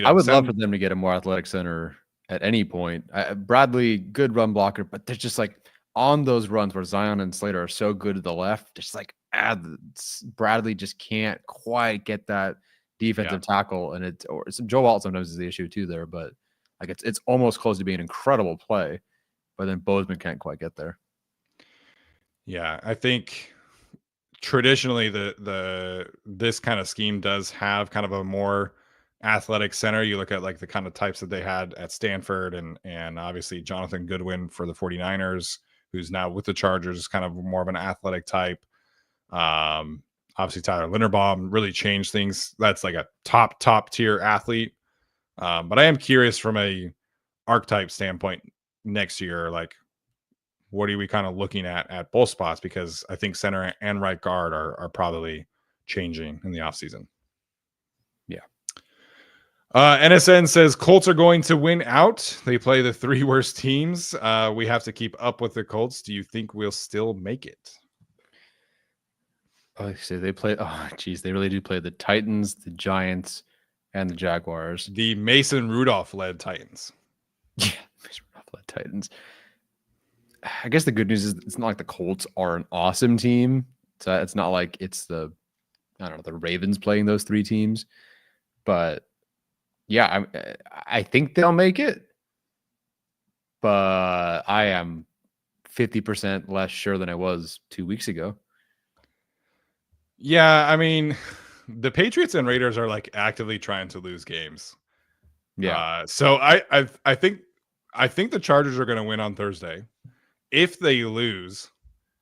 I would love for them to get a more athletic center at any point. Bradley, good run blocker, but there's just like on those runs where Zion and Slater are so good to the left, just like Bradley just can't quite get that defensive tackle, and Joe Alt sometimes is the issue too there, but like it's almost close to being an incredible play, but then Bozeman can't quite get there. Yeah, I think traditionally this kind of scheme does have kind of a more athletic center. You look at like the kind of types that they had at Stanford, and obviously Jonathan Goodwin for the 49ers, who's now with the Chargers, is kind of more of an athletic type. Obviously Tyler Linderbaum really changed things. That's like a top tier athlete. But I am curious from a archetype standpoint next year, like what are we kind of looking at both spots? Because I think center and right guard are probably changing in the offseason. Yeah. NSN says Colts are going to win out. They play the 3 worst teams. We have to keep up with the Colts. Do you think we'll still make it? Oh, so they play. Oh, geez, they really do play the Titans, the Giants, and the Jaguars. The Mason Rudolph led Titans. Yeah, Mason Rudolph led Titans. I guess the good news is it's not like the Colts are an awesome team. So it's not like it's the Ravens playing those 3 teams. But yeah, I think they'll make it. But I am 50% less sure than I was 2 weeks ago. Yeah, I mean, the Patriots and Raiders are like actively trying to lose games. Yeah. So I think the Chargers are going to win on Thursday. If they lose,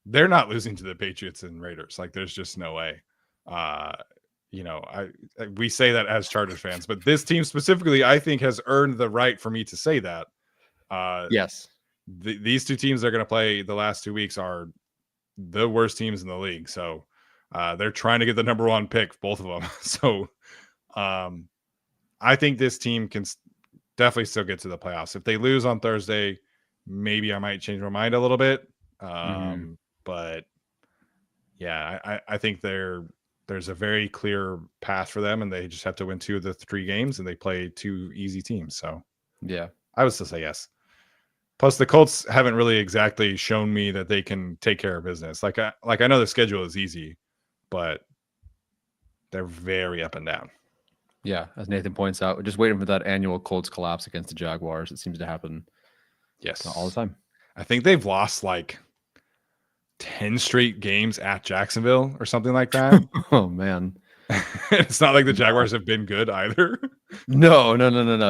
they're not losing to the Patriots and Raiders. Like, there's just no way. We say that as Chargers fans, but this team specifically, I think, has earned the right for me to say that. Yes. These two teams they're going to play the last 2 weeks are the worst teams in the league. So they're trying to get the number 1 pick, both of them. So I think this team can definitely still get to the playoffs. If they lose on Thursday, maybe I might change my mind a little bit. But yeah, I think there's a very clear path for them, and they just have to win 2 of the 3 games, and they play 2 easy teams. So yeah, I would still say yes. Plus, the Colts haven't really exactly shown me that they can take care of business. Like I know the schedule is easy, but they're very up and down. Yeah, as Nathan points out, we're just waiting for that annual Colts collapse against the Jaguars. It seems to happen. Yes, all the time. I think they've lost like 10 straight games at Jacksonville or something like that. Oh man. It's not like the Jaguars have been good either. No.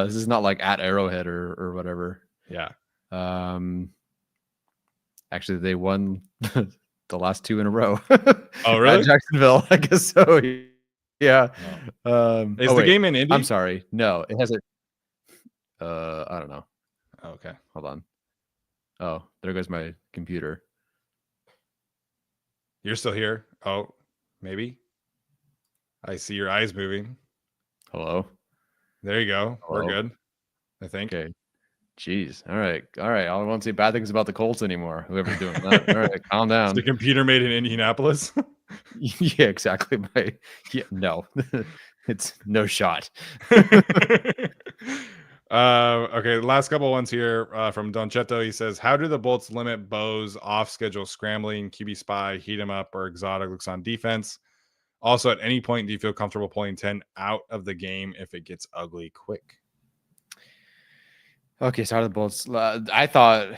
This is not like at Arrowhead or whatever. Yeah. Actually, they won the last 2 in a row. Oh, really? At Jacksonville, I guess so. Yeah. Is the game in Indy? I'm sorry. No, it hasn't. I don't know. Okay. Hold on. Oh, there goes my computer. You're still here? Oh, maybe. I see your eyes moving. Hello. There you go. Hello? We're good, I think. Okay. Jeez. All right. I don't want to say bad things about the Colts anymore. Whoever's doing that. All right. Calm down. Is the computer made in Indianapolis? Yeah, exactly. No. It's no shot. Okay, the last couple ones here from Donchetto. He says, how do the Bolts limit Bo's off-schedule scrambling, QB spy, heat him up, or exotic looks on defense? Also, at any point, do you feel comfortable pulling 10 out of the game if it gets ugly quick? Okay, so how do the Bolts? I thought,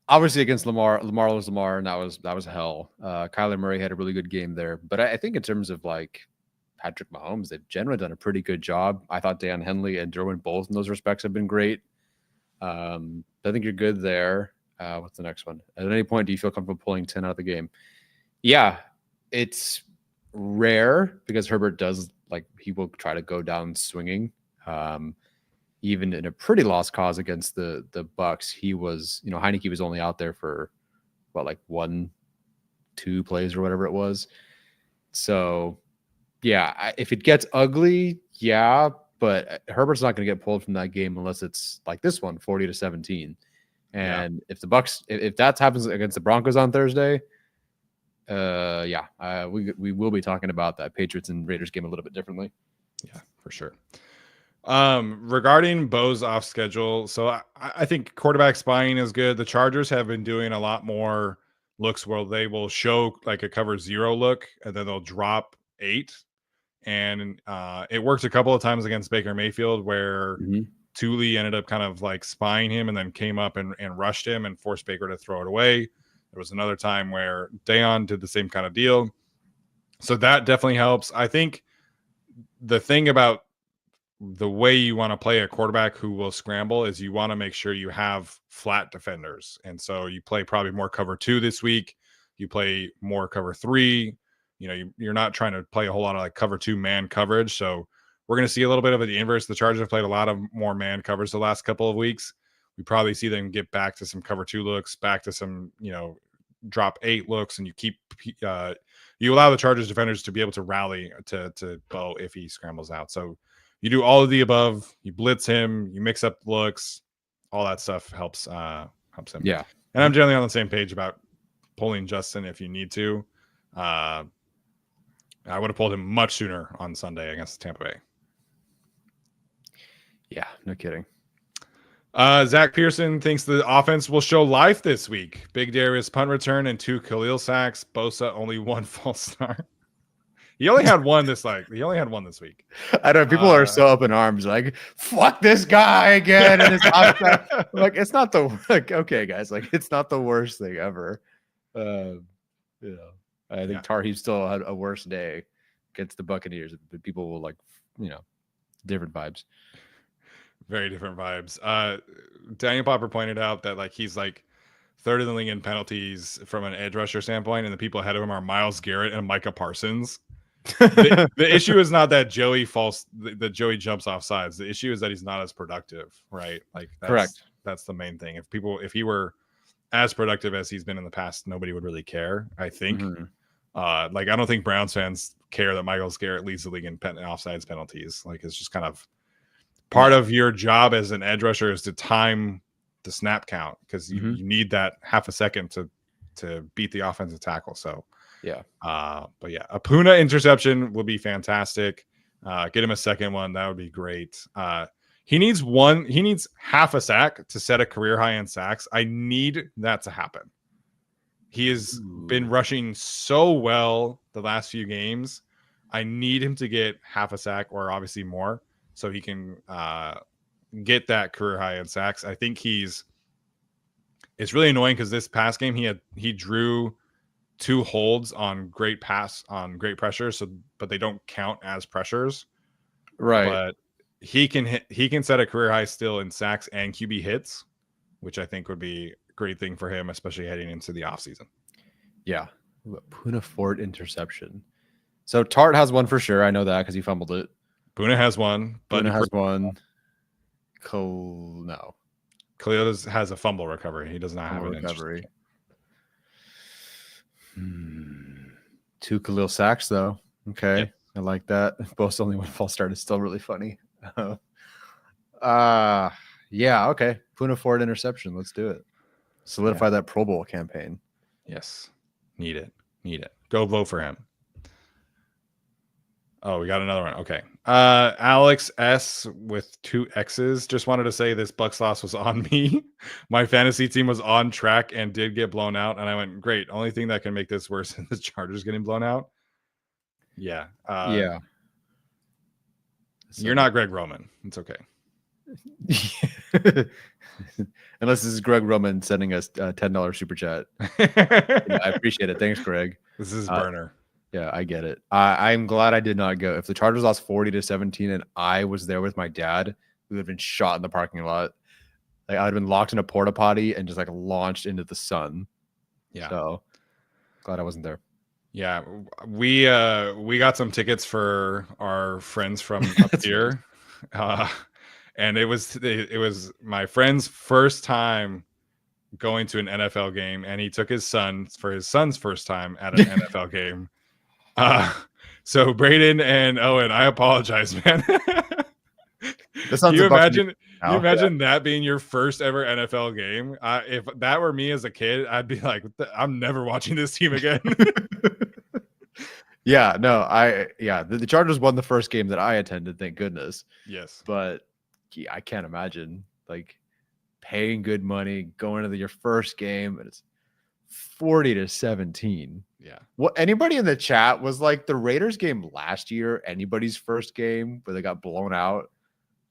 obviously, against Lamar was Lamar, and that was hell. Kyler Murray had a really good game there. But I think in terms of like Patrick Mahomes, they've generally done a pretty good job. I thought Dan Henley and Derwin both in those respects have been great. I think you're good there. What's the next one? At any point, do you feel comfortable pulling 10 out of the game? Yeah, it's rare because Herbert does, like, he will try to go down swinging. Even in a pretty lost cause against the Bucks, he was, Heineke was only out there for like 1-2 plays or whatever it was. So yeah, if it gets ugly, yeah, but Herbert's not going to get pulled from that game unless it's like this one, 40-17. And if the Bucks, if that happens against the Broncos on Thursday, we will be talking about that Patriots and Raiders game a little bit differently. Yeah, for sure. Regarding Bo's off schedule, so I think quarterback spying is good. The Chargers have been doing a lot more looks where they will show like a cover 0 look and then they'll drop 8. And it worked a couple of times against Baker Mayfield where Thule ended up kind of like spying him and then came up and rushed him and forced Baker to throw it away. There was another time where Dayon did the same kind of deal. So that definitely helps. I think the thing about the way you want to play a quarterback who will scramble is you want to make sure you have flat defenders. And so you play probably more cover 2 this week. You play more cover 3. You're not trying to play a whole lot of like cover 2 man coverage. So we're going to see a little bit of the inverse. The Chargers have played a lot of more man covers the last couple of weeks. We probably see them get back to some cover 2 looks, back to some, drop 8 looks, and you allow the Chargers defenders to be able to rally to Bo if he scrambles out. So you do all of the above. You blitz him. You mix up looks. All that stuff helps him. Yeah, and I'm generally on the same page about pulling Justin if you need to. I would have pulled him much sooner on Sunday against Tampa Bay. Yeah, no kidding. Zach Pearson thinks the offense will show life this week. Big Darius punt return and 2 Khalil sacks. Bosa only 1 false start. He only had one this week. I don't know. People are so up in arms, like, fuck this guy again. And like, it's not okay, guys, like, it's not the worst thing ever. I think Tarheeb still had a worse day against the Buccaneers, but people will different vibes. Very different vibes. Daniel Popper pointed out that like he's like third in the league in penalties from an edge rusher standpoint, and the people ahead of him are Myles Garrett and Micah Parsons. The issue is not that Joey Joey jumps off sides. The issue is that he's not as productive, right? Like Correct. That's the main thing. If he were as productive as he's been in the past, nobody would really care, I think. Like I don't think Browns fans care that Myles Garrett leads the league in offsides penalties. Like it's just kind of part of your job as an edge rusher is to time the snap count because you need that half a second to beat the offensive tackle. So yeah. But yeah, a Puna interception will be fantastic. Get him a second one. That would be great. He needs half a sack to set a career high in sacks. I need that to happen. He has been rushing so well the last few games. I need him to get half a sack or obviously more so he can get that career high in sacks. I think it's really annoying because this past game he drew 2 holds on great pressure, but they don't count as pressures. Right. But he can set a career high still in sacks and QB hits, which I think would be a great thing for him, especially heading into the offseason. Yeah. Puna Fort interception. So Tart has one for sure. I know that because he fumbled it. Puna has one. Puna has one. No. Khalil has a fumble recovery. He does not have an recovery. 2 Khalil sacks though. Okay. Yep. I like that. Both only one false start is still really funny. Yeah, okay. Puna Ford interception. Let's do it. Solidify that Pro Bowl campaign. Yes. Need it. Go vote for him. Oh, we got another one. Okay. Alex S with 2 X's just wanted to say this Bucks loss was on me. My fantasy team was on track and did get blown out. And I went, great. Only thing that can make this worse is the Chargers getting blown out. Yeah. Yeah. You're not Greg Roman. It's okay. Unless this is Greg Roman sending us a $10 super chat. I appreciate it. Thanks, Greg. This is burner. Yeah, I get it. I'm glad I did not go. If the Chargers lost 40-17 and I was there with my dad, we would have been shot in the parking lot. Like I would have been locked in a porta potty and just like launched into the sun. Yeah. So glad I wasn't there. Yeah, we got some tickets for our friends from up here, and it was my friend's first time going to an NFL game, and he took his son for his son's first time at an NFL game. So Braden and Owen, I apologize, man. You imagine that being your first ever NFL game? If that were me as a kid, I'd be like, I'm never watching this team again. Yeah, no, the Chargers won the first game that I attended, thank goodness. Yes. But I can't imagine like paying good money, going to your first game, and it's 40-17. Yeah. What anybody in the chat was like the Raiders game last year, anybody's first game where they got blown out,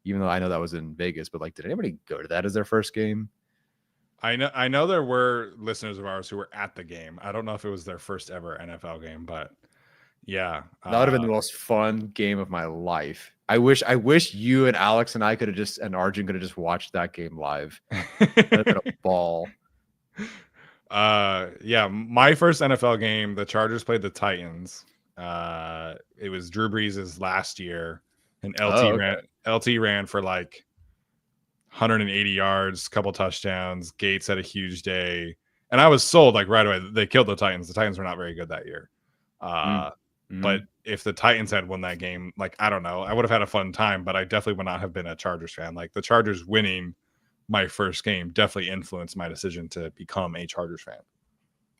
even though I know that was in Vegas, but like, did anybody go to that as their first game? I know there were listeners of ours who were at the game. I don't know if it was their first ever NFL game, but yeah. That would have been the most fun game of my life. I wish you and Alex and I could have and Arjun could have just watched that game live. That'd have been a ball. Yeah, my first NFL game, the Chargers played the Titans. It was Drew Brees' last year, and LT ran for like 180 yards, couple touchdowns. Gates had a huge day, and I was sold like right away. They killed the Titans. The Titans were not very good that year. But if the Titans had won that game, like I don't know, I would have had a fun time, but I definitely would not have been a Chargers fan. Like the Chargers winning my first game definitely influenced my decision to become a Chargers fan.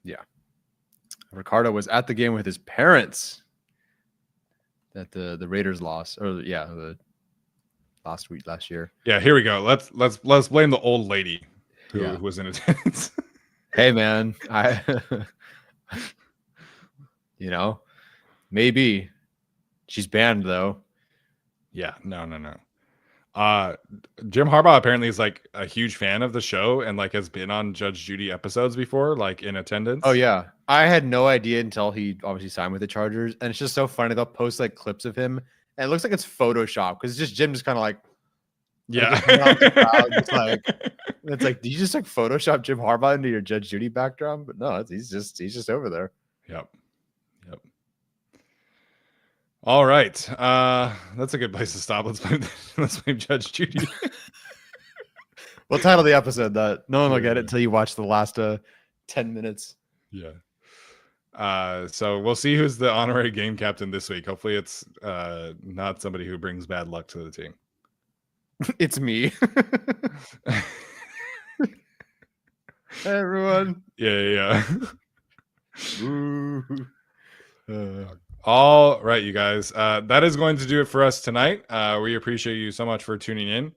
Yeah. Ricardo was at the game with his parents that the Raiders lost, or the last year. Yeah, here we go. Let's blame the old lady who was in attendance. Hey man, maybe she's banned though. Yeah, no. Jim Harbaugh apparently is like a huge fan of the show and like has been on Judge Judy episodes before, like in attendance. Oh yeah, I had no idea until he obviously signed with the Chargers, and it's just so funny. They'll post like clips of him, and it looks like it's Photoshop because it's just Jim just kind of like Yeah. Like, the crowd, it's like, do you just like Photoshop Jim Harbaugh into your Judge Judy backdrop? But no, he's just over there. Yep. All right. That's a good place to stop. Let's play Judge Judy. We'll title the episode that. No one will get it until you watch the last 10 minutes. Yeah. So we'll see who's the honorary game captain this week. Hopefully it's not somebody who brings bad luck to the team. It's me. Hey, everyone. Yeah. All right, you guys. That is going to do it for us tonight. We appreciate you so much for tuning in.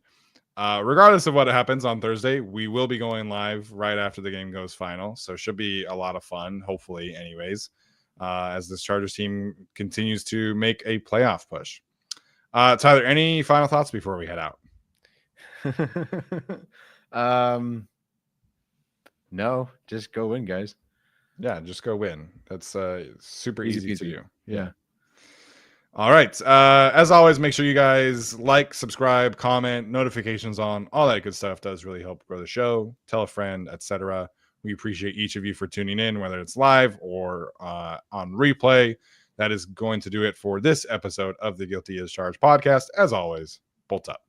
Regardless of what happens on Thursday, we will be going live right after the game goes final. So should be a lot of fun, hopefully, anyways, as this Chargers team continues to make a playoff push. Tyler, any final thoughts before we head out? No, just go win, guys. Yeah, just go win. That's super easy to do. Yeah. All right. As always, make sure you guys like, subscribe, comment, notifications on, all that good stuff does really help grow the show. Tell a friend, etc. We appreciate each of you for tuning in, whether it's live or on replay. That is going to do it for this episode of the Guilty as Charged podcast. As always, bolt up.